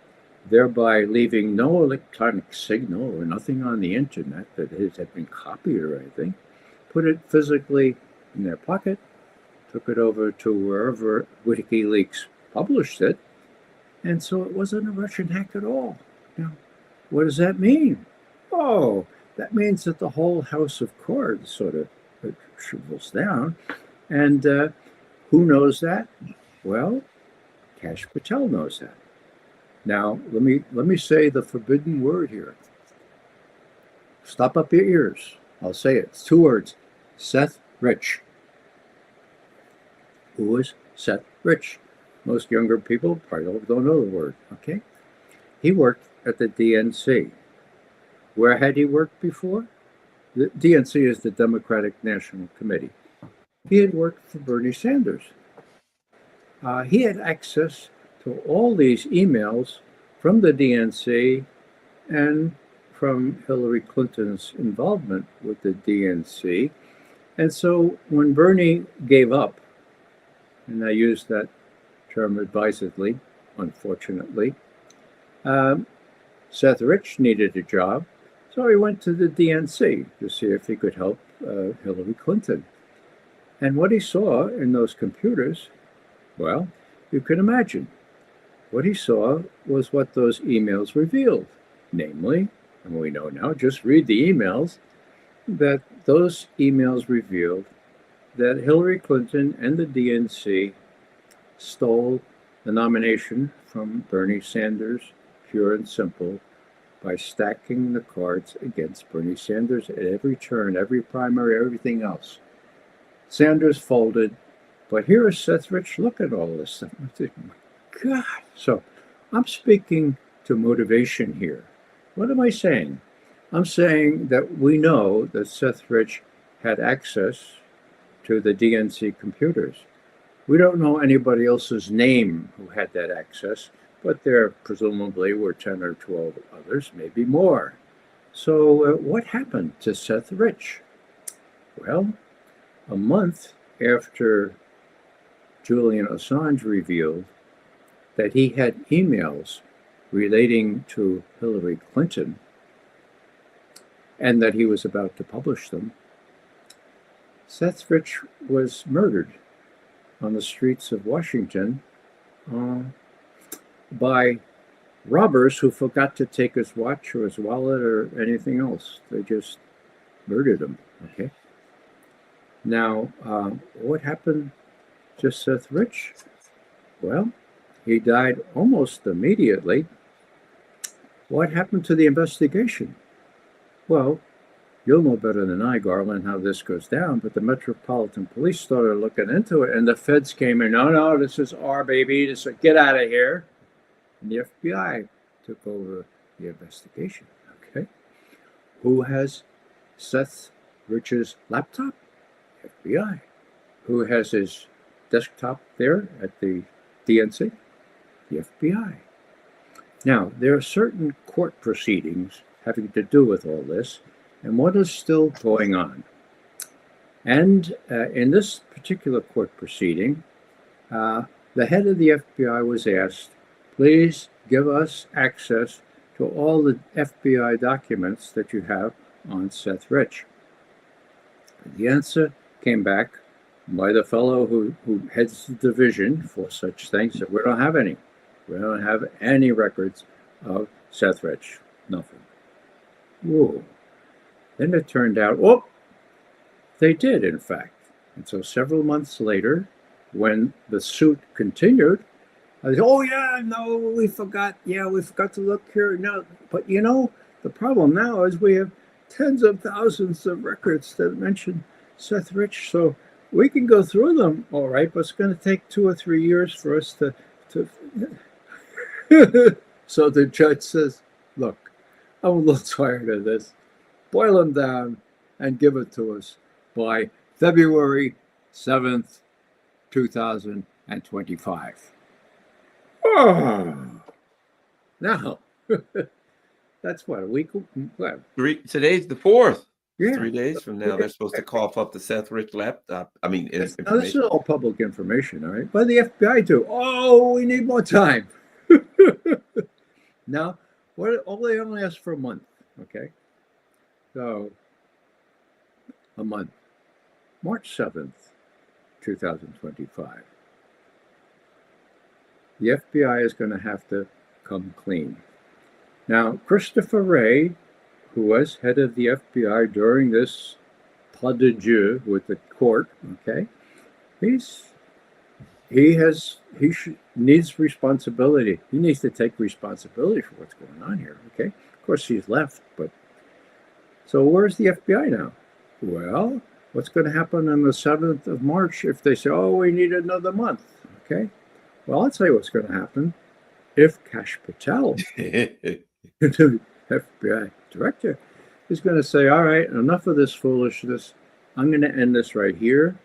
thereby leaving no electronic signal or nothing on the internet that it had been copied or anything. Put it physically in their pocket, took it over to wherever WikiLeaks published it, and so it wasn't a Russian hack at all. Now, what does that mean? Oh, that means that the whole house of cards sort of shrivels down. And who knows that? Well, Kash Patel knows that. Now, let me say the forbidden word here. Stop up your ears. I'll say it. It's 2 words. Seth Rich. Who is Seth Rich? Most younger people probably don't know the word, okay? He worked at the DNC. Where had he worked before? The DNC is the Democratic National Committee. He had worked for Bernie Sanders. He had access So all these emails from the DNC and from Hillary Clinton's involvement with the DNC. And so when Bernie gave up, and I use that term advisedly, unfortunately, Seth Rich needed a job, so he went to the DNC to see if he could help Hillary Clinton. And what he saw in those computers, well, you can imagine. What he saw was what those emails revealed, namely, and we know now, just read the emails, that those emails revealed that Hillary Clinton and the DNC stole the nomination from Bernie Sanders, pure and simple, by stacking the cards against Bernie Sanders at every turn, every primary, everything else. Sanders folded, but here is Seth Rich. Look at all this stuff. God. So I'm speaking to motivation here. What am I saying? I'm saying that we know that Seth Rich had access to the DNC computers. We don't know anybody else's name who had that access, but there presumably were 10 or 12 others, maybe more. So what happened to Seth Rich? Well, a month after Julian Assange revealed that he had emails relating to Hillary Clinton and that he was about to publish them, Seth Rich was murdered on the streets of Washington by robbers who forgot to take his watch or his wallet or anything else. They just murdered him. Okay. Now, what happened to Seth Rich? Well, he died almost immediately. What happened to the investigation? Well, you'll know better than I, Garland, how this goes down, but the Metropolitan Police started looking into it, and the feds came in. No, this is our baby. Get out of here. And the FBI took over the investigation. Okay. Who has Seth Rich's laptop? FBI. Who has his desktop there at the DNC? The FBI. Now, there are certain court proceedings having to do with all this, and what is still going on. And in this particular court proceeding, the head of the FBI was asked, please give us access to all the FBI documents that you have on Seth Rich. The answer came back by the fellow who heads the division for such things that we don't have any. We don't have any records of Seth Rich. Nothing. Whoa. Then it turned out, they did, in fact. And so several months later, when the suit continued, I said, we forgot. Yeah, we forgot to look here. No, but the problem now is we have tens of thousands of records that mention Seth Rich. So we can go through them, all right, but it's going to take 2 or 3 years for us to So the judge says, look, I'm a little tired of this. Boil them down and give it to us by February 7th, 2025. Oh, now, that's what, a week? What? Today's the 4th. Yeah. 3 days from now, they're supposed to cough up the Seth Rich laptop. Now, this is all public information, all right? But the FBI too. Oh, we need more time. Now, they only asked for a month, okay? So, a month. March 7th, 2025. The FBI is going to have to come clean. Now, Christopher Wray, who was head of the FBI during this pas de deux with the court, okay, needs responsibility. He needs to take responsibility for what's going on here, okay? Of course, he's left, but so where's the FBI now? Well, what's going to happen on the 7th of March if they say, we need another month, okay? Well, I'll tell you what's going to happen. If Kash Patel, the FBI director, is going to say, all right, enough of this foolishness. I'm going to end this right here.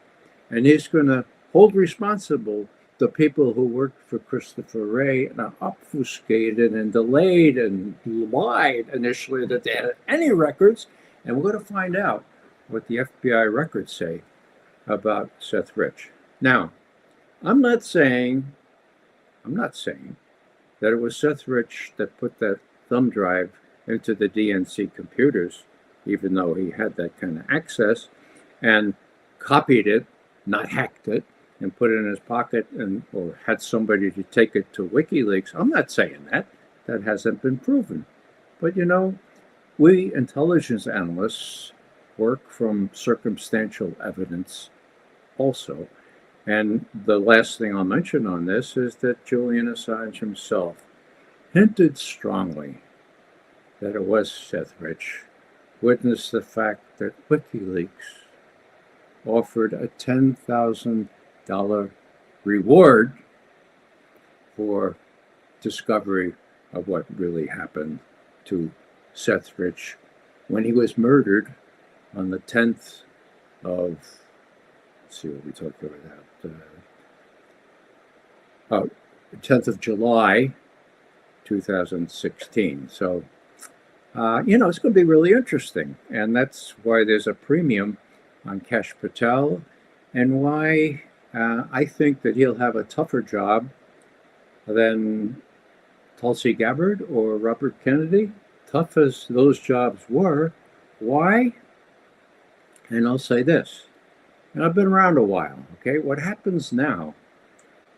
And he's going to hold responsible the people who worked for Christopher Wray and obfuscated and delayed and lied initially that they had any records. And we're going to find out what the FBI records say about Seth Rich. Now, I'm not saying that it was Seth Rich that put that thumb drive into the DNC computers, even though he had that kind of access, and copied it, not hacked it, and put it in his pocket, or had somebody to take it to WikiLeaks. I'm not saying that. That hasn't been proven. But we intelligence analysts work from circumstantial evidence also. And the last thing I'll mention on this is that Julian Assange himself hinted strongly that it was Seth Rich, witnessed the fact that WikiLeaks offered a $10,000 reward for discovery of what really happened to Seth Rich when he was murdered on the 10th of, let's see what we talked about that, 10th of July, 2016. So, it's going to be really interesting. And that's why there's a premium on Kash Patel, and why I think that he'll have a tougher job than Tulsi Gabbard or Robert Kennedy. Tough as those jobs were. Why? And I'll say this, and I've been around a while, okay? What happens now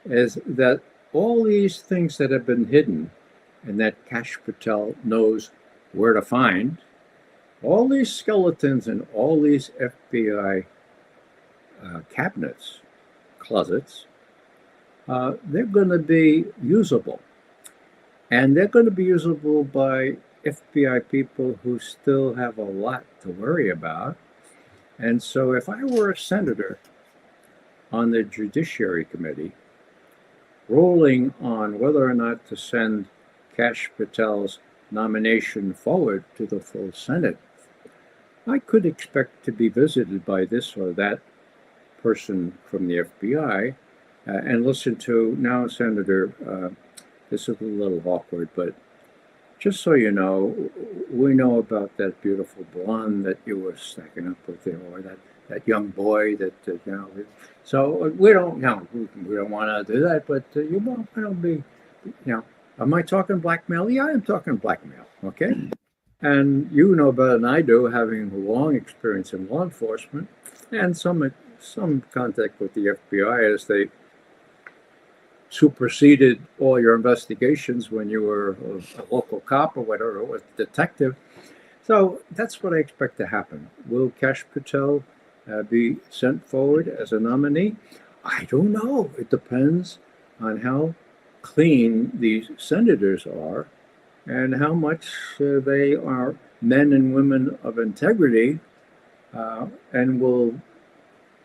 is that all these things that have been hidden and that Kash Patel knows where to find, all these skeletons and all these FBI cabinets, closets, they're going to be usable. And they're going to be usable by FBI people who still have a lot to worry about. And so if I were a senator on the Judiciary Committee, rolling on whether or not to send Kash Patel's nomination forward to the full Senate, I could expect to be visited by this or that person from the FBI and listen to, now, Senator, this is a little awkward, but just so you know, we know about that beautiful blonde that you were stacking up with there, or that young boy that, so we don't want to do that, but you won't be, am I talking blackmail? Yeah, I'm talking blackmail, okay? And you know better than I do, having a long experience in law enforcement and some contact with the FBI as they superseded all your investigations when you were a local cop or whatever, it was detective. So that's what I expect to happen. Will Kash Patel be sent forward as a nominee? I don't know. It depends on how clean these senators are and how much they are men and women of integrity and will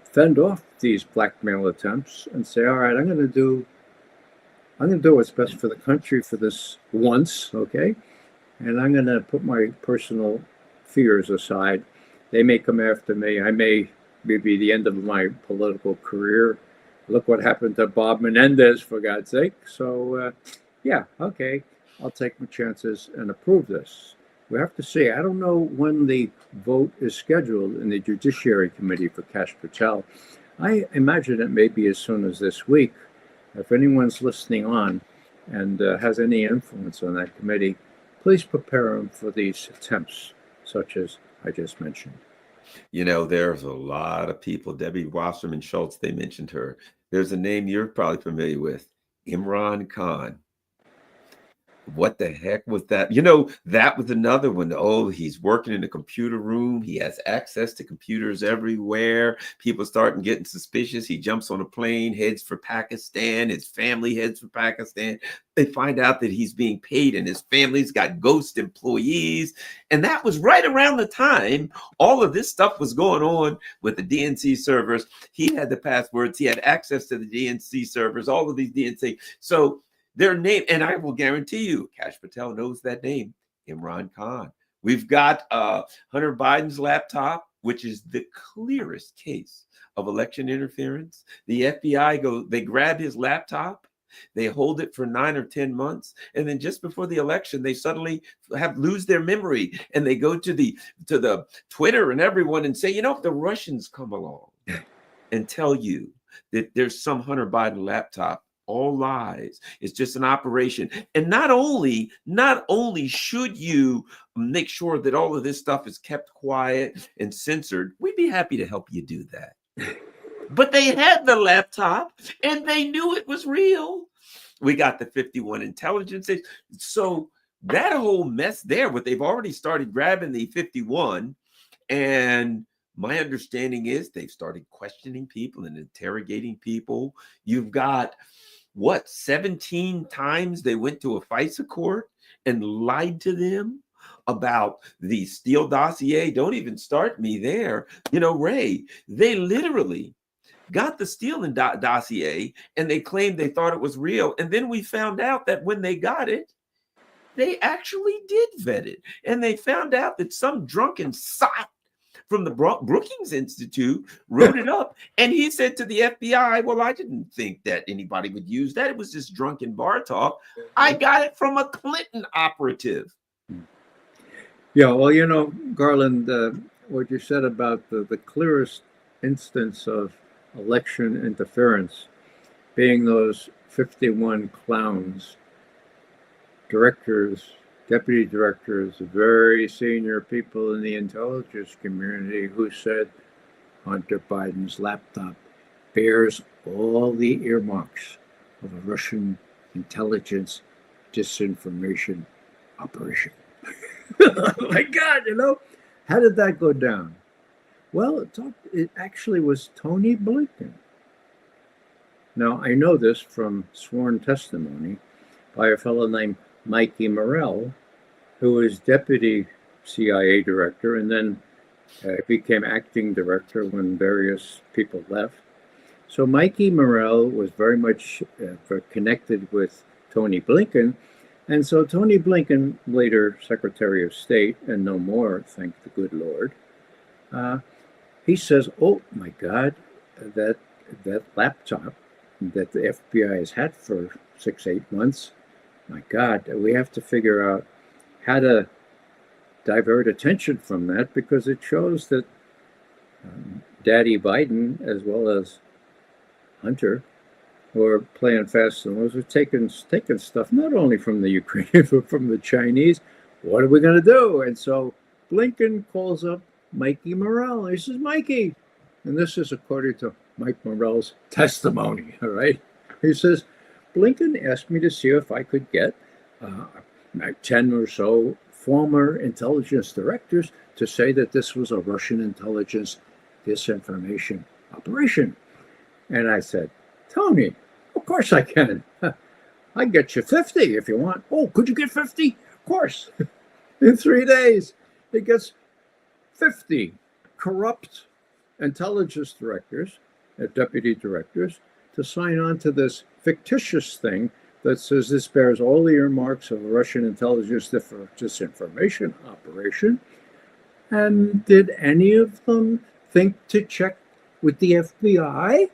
fend off these blackmail attempts and say, all right, I'm going to do what's best for the country for this once, okay? And I'm going to put my personal fears aside. They may come after me. I may be the end of my political career. Look what happened to Bob Menendez, for God's sake. So, yeah, okay, I'll take my chances and approve this. We have to see. I don't know when the vote is scheduled in the Judiciary Committee for Kash Patel. I imagine it may be as soon as this week. If anyone's listening on and has any influence on that committee, please prepare them for these attempts, such as I just mentioned. There's a lot of people, Debbie Wasserman Schultz, they mentioned her. There's a name you're probably familiar with, Imran Khan. What the heck was that? That was another one. Oh, he's working in a computer room. He has access to computers everywhere. People starting getting suspicious. He jumps on a plane, heads for Pakistan. His family heads for Pakistan. They find out that he's being paid and his family's got ghost employees. And that was right around the time all of this stuff was going on with the DNC servers. He had the passwords. He had access to the DNC servers, all of these DNC. So their name, and I will guarantee you, Kash Patel knows that name, Imran Khan. We've got Hunter Biden's laptop. which is the clearest case of election interference. The FBI they grab his laptop, they hold it for 9 or 10 months, and then just before the election, they suddenly lose their memory, and they go to the Twitter and everyone and say, if the Russians come along and tell you that there's some Hunter Biden laptop, all lies. It's just an operation. And not only should you make sure that all of this stuff is kept quiet and censored, we'd be happy to help you do that. But they had the laptop and they knew it was real. We got the 51 intelligence. So that whole mess there, but they've already started grabbing the 51, and my understanding is they've started questioning people and interrogating people. You've got 17 times they went to a FISA court and lied to them about the Steele dossier. Don't even start me there. Ray, they literally got the Steele dossier and they claimed they thought it was real. And then we found out that when they got it, they actually did vet it. And they found out that some drunken sot from the Brookings Institute wrote it up. And he said to the FBI, well, I didn't think that anybody would use that. It was just drunken bar talk. I got it from a Clinton operative. Yeah, well, Garland, what you said about the clearest instance of election interference being those 51 clowns, directors, deputy directors, very senior people in the intelligence community who said Hunter Biden's laptop bears all the earmarks of a Russian intelligence disinformation operation. Oh my God, how did that go down? Well, it actually was Tony Blinken. Now, I know this from sworn testimony by a fellow named Mikey Morell, who was deputy CIA director and then became acting director when various people left. So Mikey Morell was very much connected with Tony Blinken. And so Tony Blinken, later Secretary of State, and no more, thank the good Lord, he says, oh my God, that laptop that the FBI has had for 6-8 months, my God, we have to figure out how to divert attention from that, because it shows that Daddy Biden, as well as Hunter, who are playing fast and loose, are taking stuff not only from the Ukrainians but from the Chinese. What are we going to do? And so Blinken calls up Mikey Morell. He says, Mikey, and this is according to Mike Morell's testimony, all right? He says, Blinken asked me to see if I could get 10 or so former intelligence directors to say that this was a Russian intelligence disinformation operation. And I said, Tony, of course I can. I get you 50 if you want. Oh, could you get 50? Of course. In 3 days, he gets 50 corrupt intelligence directors, deputy directors, to sign on to this fictitious thing that says this bears all the earmarks of a Russian intelligence disinformation operation. And did any of them think to check with the FBI,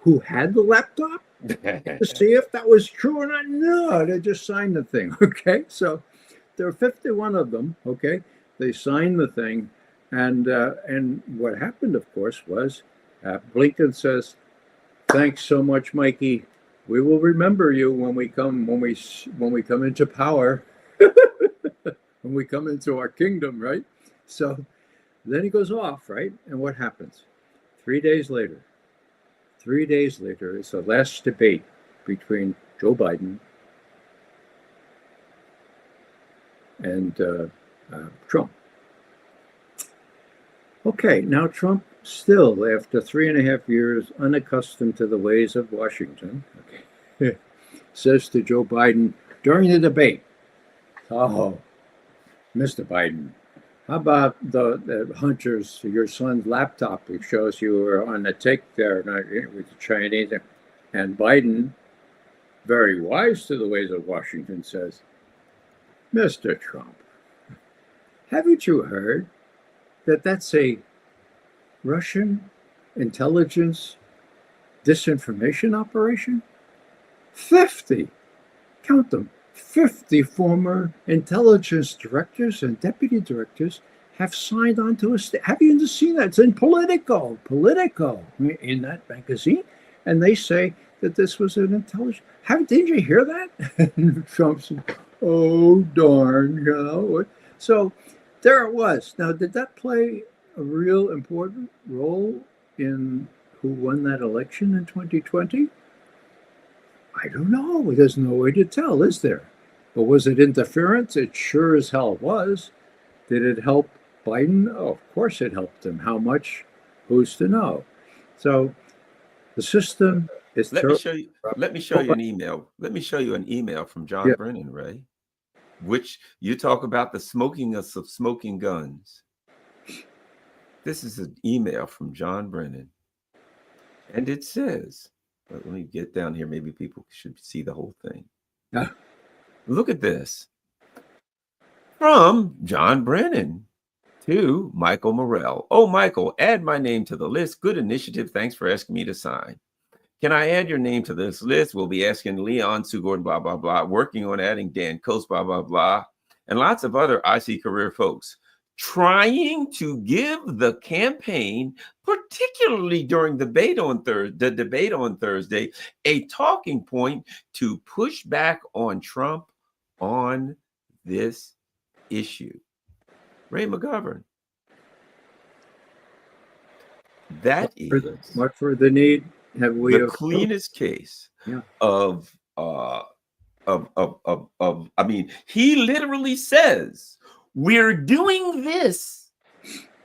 who had the laptop, to see if that was true or not? No, they just signed the thing, okay? So there are 51 of them, okay? They signed the thing, and what happened, of course, was Blinken says, thanks so much, Mikey. We will remember you when we come into power, when we come into our kingdom, right? So then he goes off, right? And what happens? 3 days later, it's the last debate between Joe Biden and Trump. Okay, now Trump still, after 3.5 years, unaccustomed to the ways of Washington, okay, says to Joe Biden during the debate, oh, Mr. Biden, how about the Hunter's, your son's laptop, which shows you were on the take there with the Chinese? And Biden, very wise to the ways of Washington, says, Mr. Trump, haven't you heard that that's a Russian intelligence disinformation operation? 50, count them, 50 former intelligence directors and deputy directors have signed on to a have you seen that? It's in Politico in that magazine. And they say that this was an intelligence. Didn't you hear that? And Trump said, oh, darn, you know. So there it was. Now, did that play a real important role in who won that election in 2020? I don't know. There's no way to tell, is there? But was it interference? It sure as hell was. Did it help Biden? Oh, of course it helped him. How much? Who's to know? So the system is. Let me show you. Let me show you an email. Let me show you an email from John Brennan, Ray, which you talk about the smokiness of smoking guns. This is an email from John Brennan, and it says, let me get down here. Maybe people should see the whole thing. Yeah. Look at this. From John Brennan to Michael Morrell. Oh, Michael, add my name to the list. Good initiative. Thanks for asking me to sign. Can I add your name to this list? We'll be asking Leon Sugord, blah, blah, blah, working on adding Dan Coast, blah, blah, blah, and lots of other IC career folks trying to give the campaign, particularly during the debate on Thursday, a talking point to push back on Trump on this issue. Ray McGovern. That is what for the need have we the cleanest case of I mean, he literally says we're doing this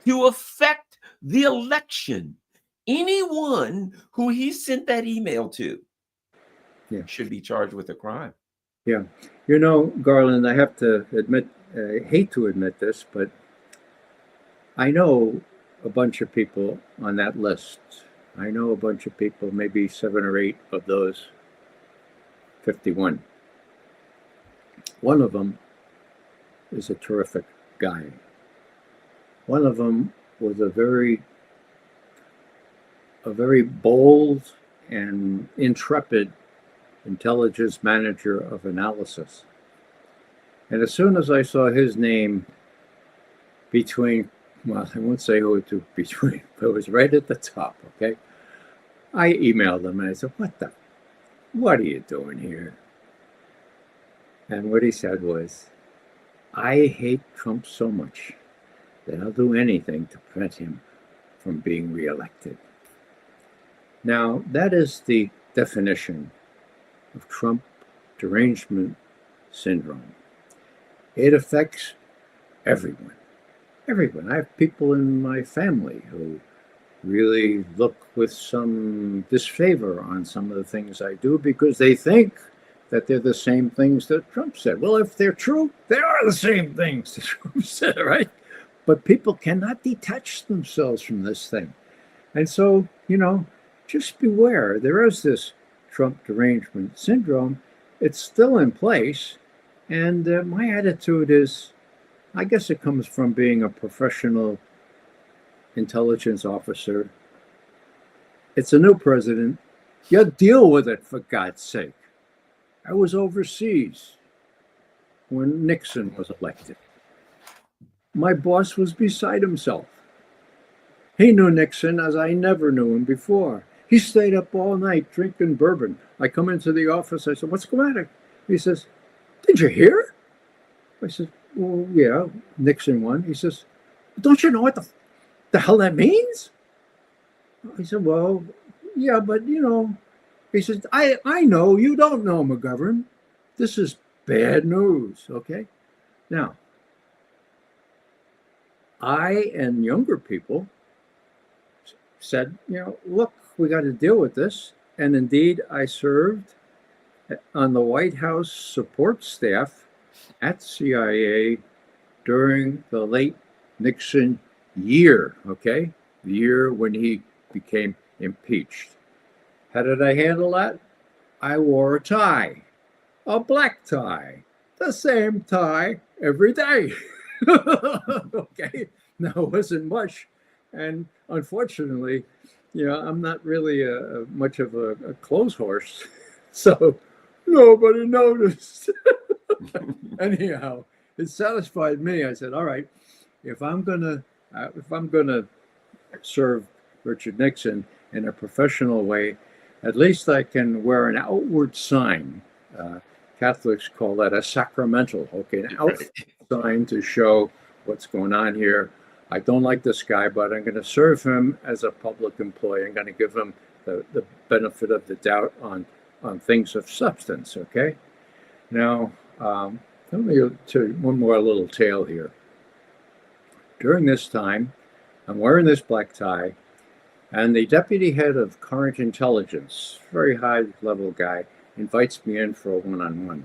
to affect the election. Anyone who he sent that email to should be charged with a crime. Yeah. You know, Garland, I have to admit, I hate to admit this, but I know a bunch of people on that list. I know a bunch of people, maybe 7 or 8 of those 51. One of them is a terrific guy. One of them was a very bold and intrepid intelligence manager of analysis. And as soon as I saw his name between, well, I won't say who to between, but it was right at the top, okay? I emailed him and I said, what are you doing here? And what he said was, I hate Trump so much that I'll do anything to prevent him from being reelected. Now, that is the definition of Trump derangement syndrome. It affects everyone. Everyone. I have people in my family who really look with some disfavor on some of the things I do because they think that they're the same things that Trump said. Well, if they're true, they are the same things that Trump said, right? But people cannot detach themselves from this thing. And so, you know, just beware. There is this Trump derangement syndrome. It's still in place. And my attitude is, I guess it comes from being a professional intelligence officer. It's a new president. You deal with it, for God's sake. I was overseas when Nixon was elected. My boss was beside himself. He knew Nixon as I never knew him before. He stayed up all night drinking bourbon. I come into the office. I said, what's the matter? He says, did you hear? I said, well, yeah, Nixon won. He says, don't you know what the hell that means? I said, well, yeah, but you know, he says, I know you don't know, McGovern. This is bad news, okay? Now, I and younger people said, you know, look, we got to deal with this. And indeed, I served on the White House support staff at CIA during the late Nixon year, okay? The year when he became impeached. How did I handle that? I wore a tie, a black tie, the same tie every day. Okay, now it wasn't much. And unfortunately, I'm not really much of a clothes horse, so nobody noticed. Anyhow, it satisfied me. I said, "All right, if I'm gonna serve Richard Nixon in a professional way, at least I can wear an outward sign. Catholics call that a sacramental, okay, an outward sign to show what's going on here. I don't like this guy, but I'm going to serve him as a public employee. I'm going to give him the benefit of the doubt on things of substance, okay? Now, let me tell you one more little tale here. During this time, I'm wearing this black tie, and the deputy head of current intelligence, very high level guy, invites me in for a one-on-one.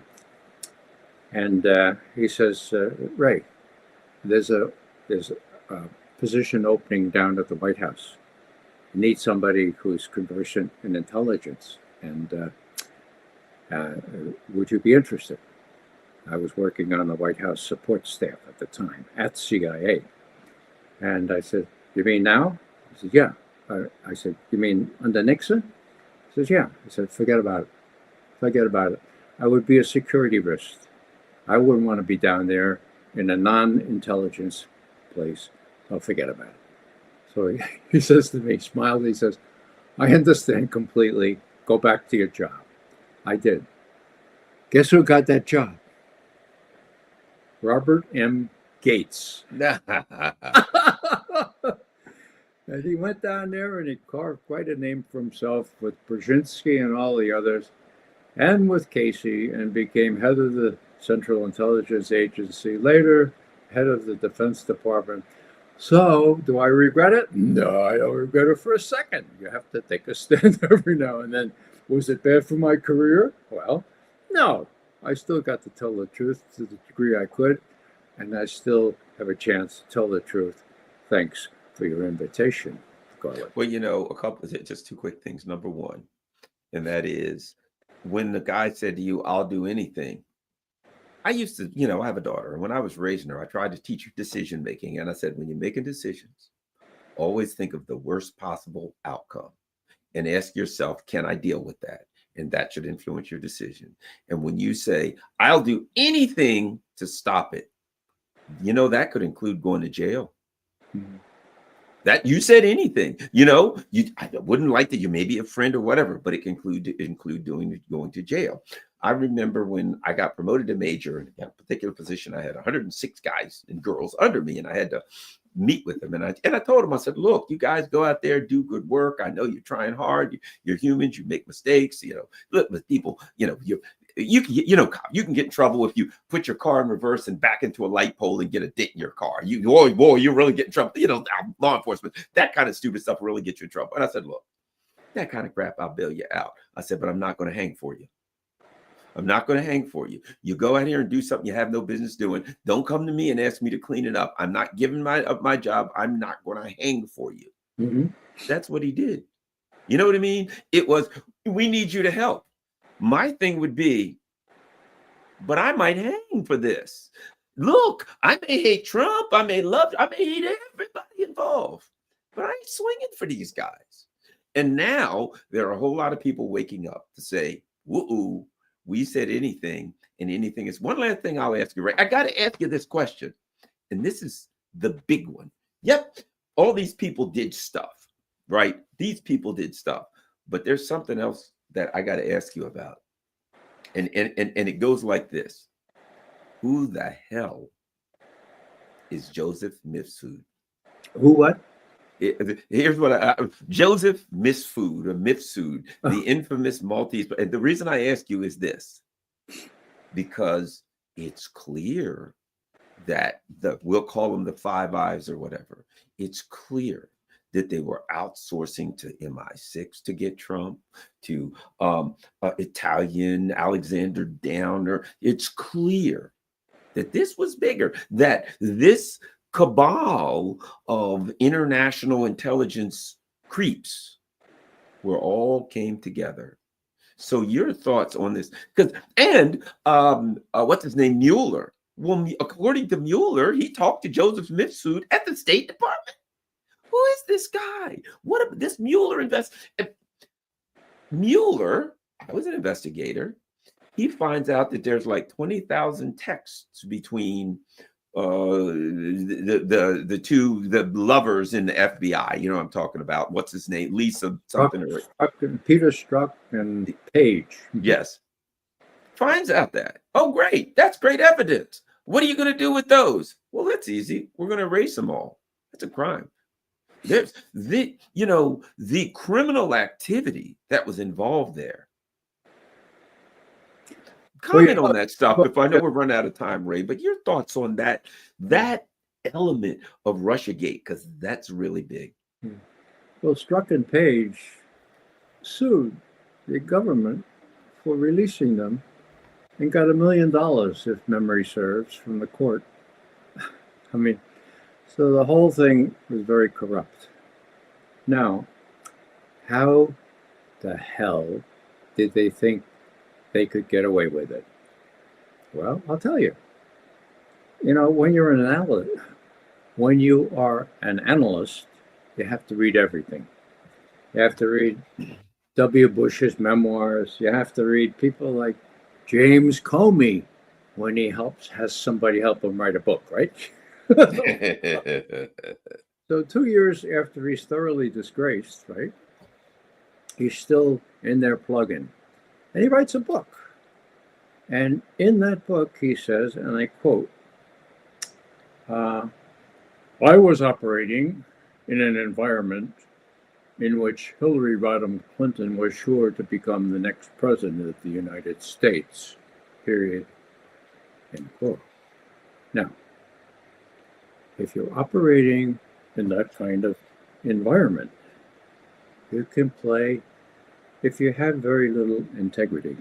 And he says, Ray, there's a position opening down at the White House. You need somebody who's conversant in intelligence. And would you be interested? I was working on the White House support staff at the time at CIA. And I said, you mean now? He said, yeah. I said, you mean under Nixon? He says, yeah. I said, forget about it. Forget about it. I would be a security risk. I wouldn't want to be down there in a non-intelligence place. So forget about it. So he says to me, smiled, he says, I understand completely. Go back to your job. I did. Guess who got that job? Robert M. Gates. And he went down there and he carved quite a name for himself with Brzezinski and all the others, and with Casey, and became head of the Central Intelligence Agency, later head of the Defense Department. So, do I regret it? No, I don't regret it for a second. You have to take a stand every now and then. Was it bad for my career? Well, no. I still got to tell the truth to the degree I could, and I still have a chance to tell the truth. Thanks for your invitation, Garland. Well, just two quick things. Number one, and that is when the guy said to you, I'll do anything. I used to, I have a daughter, and when I was raising her, I tried to teach her decision making. And I said, when you're making decisions, always think of the worst possible outcome and ask yourself, can I deal with that? And that should influence your decision. And when you say, I'll do anything to stop it, that could include going to jail. Mm-hmm. That you said anything, I wouldn't like that you may be a friend or whatever, but it can include going to jail. I remember when I got promoted to major in a particular position, I had 106 guys and girls under me, and I had to meet with them. And I told them, I said, look, you guys go out there, do good work. I know you're trying hard. You're humans. You make mistakes. Look with people, you can get in trouble if you put your car in reverse and back into a light pole and get a dent in your car. You really get in trouble. Law enforcement, that kind of stupid stuff really get you in trouble. And I said, look, that kind of crap, I'll bail you out. I said, but I'm not going to hang for you. I'm not going to hang for you. You go out here and do something you have no business doing. Don't come to me and ask me to clean it up. I'm not giving my job. I'm not going to hang for you. Mm-hmm. That's what he did. You know what I mean? It was, we need you to help. My thing would be, but I might hang for this. Look, I may hate Trump. I may hate everybody involved, but I ain't swinging for these guys. And now there are a whole lot of people waking up to say, woo-oo, we said anything, and anything is. One last thing I'll ask you, Ray. I got to ask you this question, and this is the big one. Yep, all these people did stuff, right? These people did stuff, but there's something else that I got to ask you about, and it goes like this: who the hell is Joseph Mifsud? Who what? Here's what Joseph Mifsud, the infamous Maltese. And the reason I ask you is this, because it's clear that we'll call them the Five Eyes or whatever. It's clear that they were outsourcing to MI6 to get Trump, to Italian Alexander Downer. It's clear that this was bigger, that this cabal of international intelligence creeps all came together. So your thoughts on this? What's his name, Mueller? Well, according to Mueller, he talked to Joseph Mifsud at the State Department. Who is this guy? This Mueller Mueller, I was an investigator. He finds out that there's like 20,000 texts between the lovers in the FBI. You know what I'm talking about? What's his name? Lisa something. Peter Strzok and Page. Yes. Finds out that. Oh, great. That's great evidence. What are you going to do with those? Well, that's easy. We're going to erase them all. That's a crime. There's the criminal activity that was involved there. Comment on that stuff. If I know we're running out of time, Ray, but your thoughts on that element of Russiagate, because that's really big. Well, Strzok and Page sued the government for releasing them and got $1 million, if memory serves, from the court. I mean, so the whole thing was very corrupt. Now, how the hell did they think they could get away with it? Well, I'll tell you. You know, when you are an analyst, you have to read everything. You have to read W. Bush's memoirs. You have to read people like James Comey when he has somebody help him write a book, right? So 2 years after he's thoroughly disgraced, right, he's still in there plugging. And he writes a book. And in that book, he says, and I quote, I was operating in an environment in which Hillary Rodham Clinton was sure to become the next president of the United States, period, end quote. Now, if you're operating in that kind of environment, you can play, if you have very little integrity,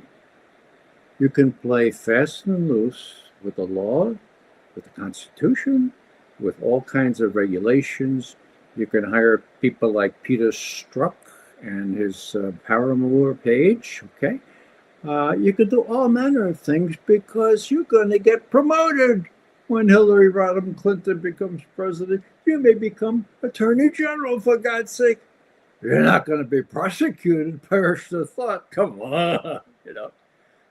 you can play fast and loose with the law, with the Constitution, with all kinds of regulations. You can hire people like Peter Strzok and his paramour Page, okay? You could do all manner of things because you're going to get promoted. When Hillary Rodham Clinton becomes president, you may become attorney general, for God's sake. You're not going to be prosecuted, perish the thought. Come on, you know.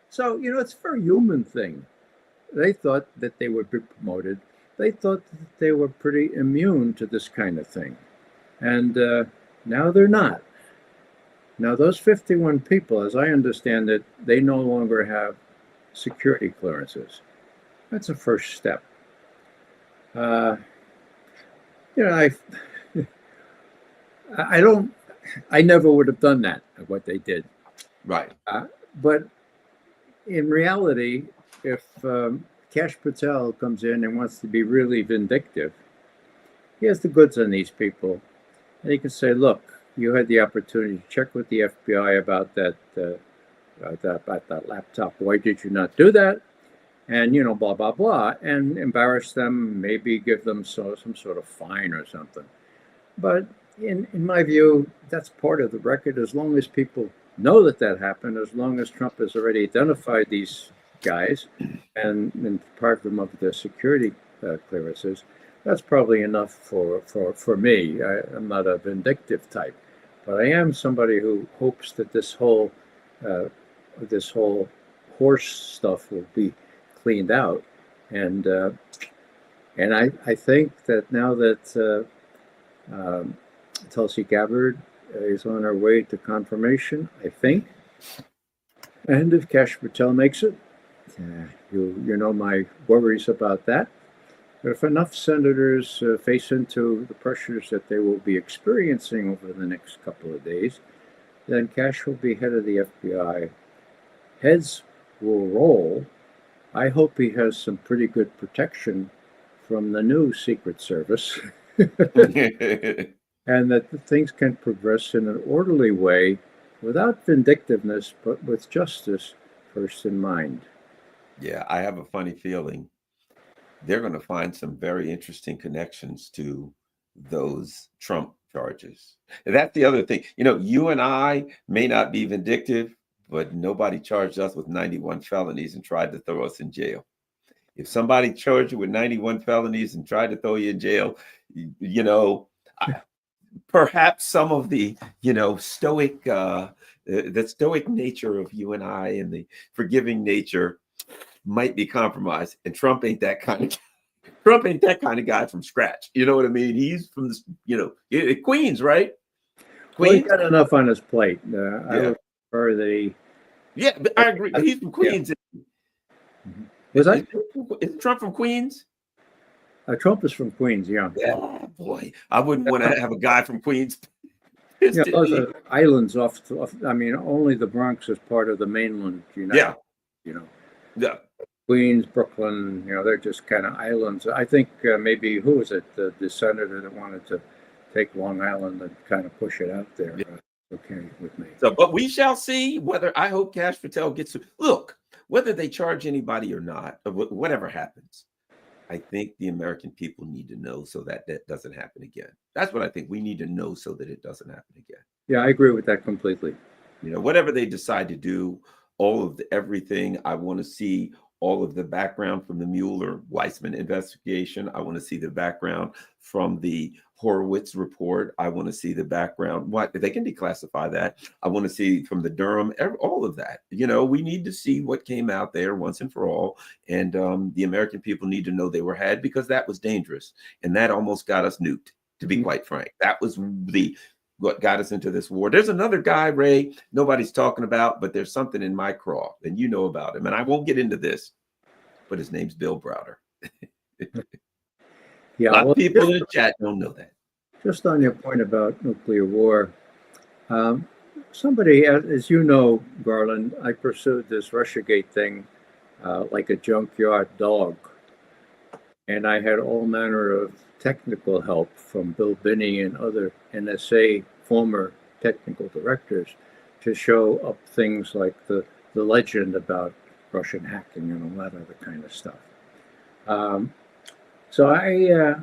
So, you know, it's a very human thing. They thought that they would be promoted. They thought that they were pretty immune to this kind of thing. And now they're not. Now, those 51 people, as I understand it, they no longer have security clearances. That's a first step. You know, I never would have done that, what they did. Right. But in reality, if Kash Patel comes in and wants to be really vindictive, he has the goods on these people. And he can say, look, you had the opportunity to check with the FBI about that laptop. Why did you not do that? And, you know, blah, blah, blah, and embarrass them, maybe give them some sort of fine or something. But in my view, that's part of the record. As long as people know that happened, as long as Trump has already identified these guys and deprived them of their security clearances, that's probably enough for me. I'm not a vindictive type, but I am somebody who hopes that this whole horse stuff will be cleaned out, and I think that now that Tulsi Gabbard is on her way to confirmation, I think, and if Kash Patel makes it, you know my worries about that. But if enough senators face into the pressures that they will be experiencing over the next couple of days, then Kash will be head of the FBI. Heads will roll. I hope he has some pretty good protection from the new Secret Service and that things can progress in an orderly way without vindictiveness, but with justice first in mind. Yeah, I have a funny feeling they're going to find some very interesting connections to those Trump charges. And that's the other thing. You know, you and I may not be vindictive, but nobody charged us with 91 felonies and tried to throw us in jail. If somebody charged you with 91 felonies and tried to throw you in jail, you know, perhaps some of the, stoic, the stoic nature of you and I and the forgiving nature might be compromised. And Trump ain't that kind of guy from scratch. You know what I mean? He's from this, Queens, right? Well, he's Queens. got enough on his plate. I Yeah. would prefer that he. Yeah, but I agree. But he's from Queens. Was I? Is Trump from Queens? Trump is from Queens, yeah. Yeah, boy. I wouldn't want to have a guy from Queens. Yeah, those are islands off. I mean, only the Bronx is part of the mainland United. Yeah. You know, Yeah. Queens, Brooklyn, they're just kind of islands. I think maybe, who was it? The senator that wanted to take Long Island and kind of push it out there. Yeah. Okay with me. So, but we shall see whether, I hope Cash Patel gets to look, whether they charge anybody or not, or whatever happens. I think the American people need to know so that that doesn't happen again. That's what I think. We need to know so that it doesn't happen again. Yeah, I agree with that completely. Whatever they decide to do, all of everything, I want to see all of the background from the Mueller-Weissman investigation. I want to see the background from the Horowitz report. I want to see the background. What they can declassify that. I want to see from the Durham, all of that. We need to see what came out there once and for all. And the American people need to know they were had, because that was dangerous. And that almost got us nuked, to be quite frank. That was what got us into this war. There's another guy, Ray, nobody's talking about, but there's something in my craw, and you know about him. And I won't get into this, but his name's Bill Browder. Yeah, a lot of people in the chat don't know that. Just on your point about nuclear war, somebody, as you know, Garland, I pursued this Russiagate thing like a junkyard dog. And I had all manner of technical help from Bill Binney and other NSA former technical directors to show up things like the legend about Russian hacking and all that other kind of stuff. So I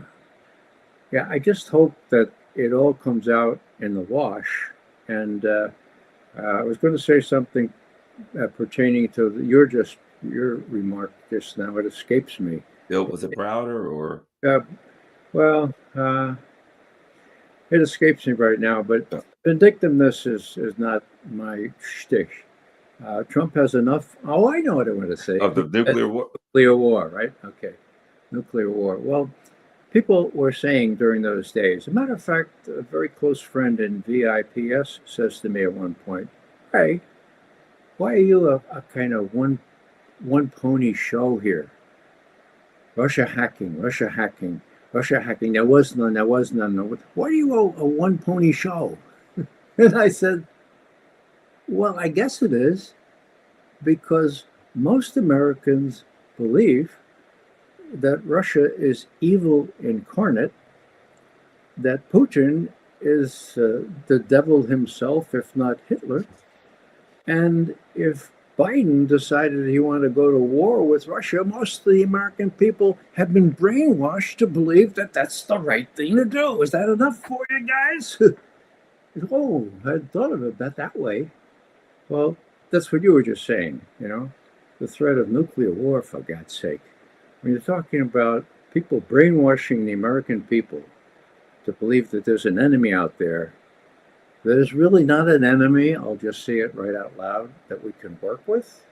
just hope that it all comes out in the wash. And I was going to say something pertaining to your remark just now. It escapes me. Bill, was it Browder or? It escapes me right now, but vindictiveness is not my shtick. Trump has enough. Oh, I know what I want to say. Of the nuclear war? Nuclear war, right? Okay. Nuclear war. Well, people were saying during those days, as a matter of fact, a very close friend in VIPS says to me at one point, "Hey, why are you a kind of one pony show here? Russia hacking, Russia hacking, Russia hacking. There was none. Why are you a one pony show?" And I said, well, I guess it is because most Americans believe that Russia is evil incarnate, that Putin is the devil himself, if not Hitler. And if Biden decided he wanted to go to war with Russia, most of the American people have been brainwashed to believe that that's the right thing to do. Is that enough for you guys? Oh, I hadn't thought of it that way. Well, that's what you were just saying, the threat of nuclear war, for God's sake. When you're talking about people brainwashing the American people to believe that there's an enemy out there, that is really not an enemy, I'll just say it right out loud, that we can work with,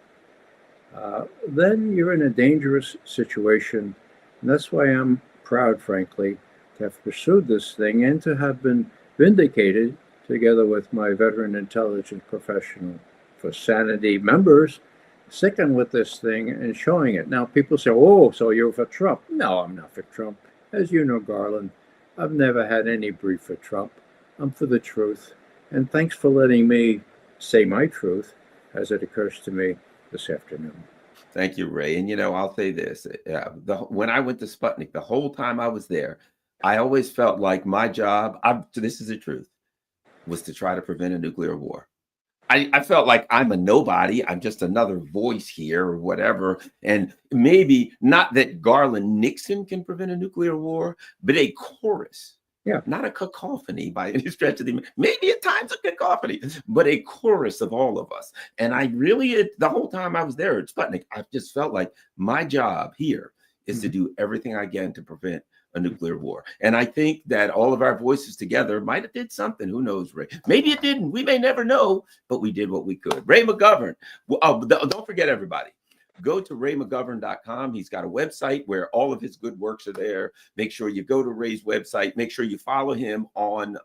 then you're in a dangerous situation. And that's why I'm proud, frankly, to have pursued this thing and to have been vindicated together with my veteran intelligence professional for sanity members, sticking with this thing and showing it. Now, people say, oh, so you're for Trump. No, I'm not for Trump. As you know, Garland, I've never had any brief for Trump. I'm for the truth. And thanks for letting me say my truth as it occurs to me this afternoon. Thank you, Ray. And, I'll say this. When I went to Sputnik, the whole time I was there, I always felt like my job, this is the truth, was to try to prevent a nuclear war. I felt like I'm a nobody. I'm just another voice here or whatever. And maybe not that Garland Nixon can prevent a nuclear war, but a chorus. Yeah. Not a cacophony by any stretch of the, maybe at times a cacophony, but a chorus of all of us. And I really, the whole time I was there at Sputnik, I just felt like my job here is to do everything I can to prevent a nuclear war. And I think that all of our voices together might have did something. Who knows, Ray? Maybe it didn't. We may never know, but we did what we could. Ray McGovern. Oh, don't forget, everybody. Go to raymcgovern.com. He's got a website where all of his good works are there. Make sure you go to Ray's website. Make sure you follow him on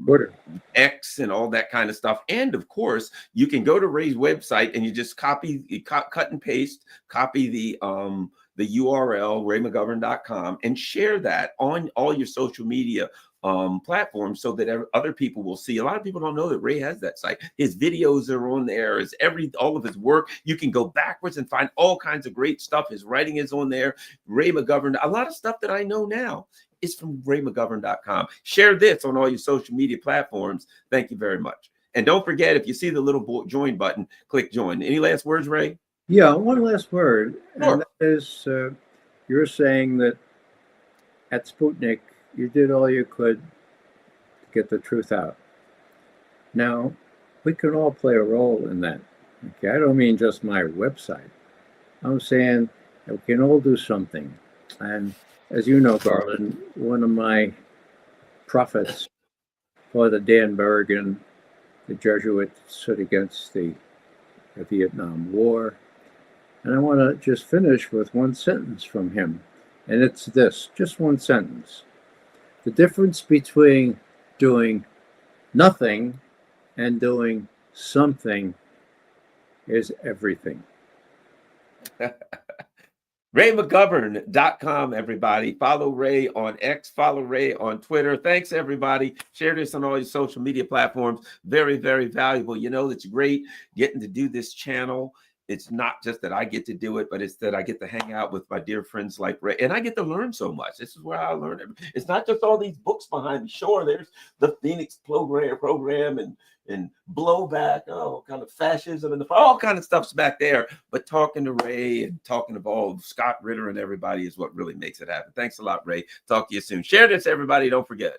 Twitter, X, and all that kind of stuff. And of course, you can go to Ray's website and you just cut and paste, copy the URL, raymcgovern.com, and share that on all your social media platforms so that other people will see. A lot of people don't know that Ray has that site. His videos are on there, all of his work. You can go backwards and find all kinds of great stuff. His writing is on there. Ray McGovern, a lot of stuff that I know now is from raymcgovern.com. Share this on all your social media platforms. Thank you very much. And don't forget, if you see the little join button, click join. Any last words, Ray? Yeah, one last word. Sure. And that is, you're saying that at Sputnik, you did all you could to get the truth out. Now, we can all play a role in that. Okay, I don't mean just my website. I'm saying that we can all do something. And as you know, Garland, one of my prophets, Father Dan Berrigan, the Jesuit, stood against the Vietnam War. And I want to just finish with one sentence from him. And it's this, just one sentence. The difference between doing nothing and doing something is everything. RayMcGovern.com, everybody. Follow Ray on X, follow Ray on Twitter. Thanks, everybody. Share this on all your social media platforms. Very, very valuable. You know, it's great getting to do this channel. It's not just that I get to do it, but it's that I get to hang out with my dear friends like Ray, and I get to learn so much. This is where I learn everything. It's not just all these books behind me. Sure, there's the Phoenix program and blowback, kind of fascism, and all kind of stuff's back there. But talking to Ray and talking to all Scott Ritter and everybody is what really makes it happen. Thanks a lot, Ray. Talk to you soon. Share this, everybody. Don't forget.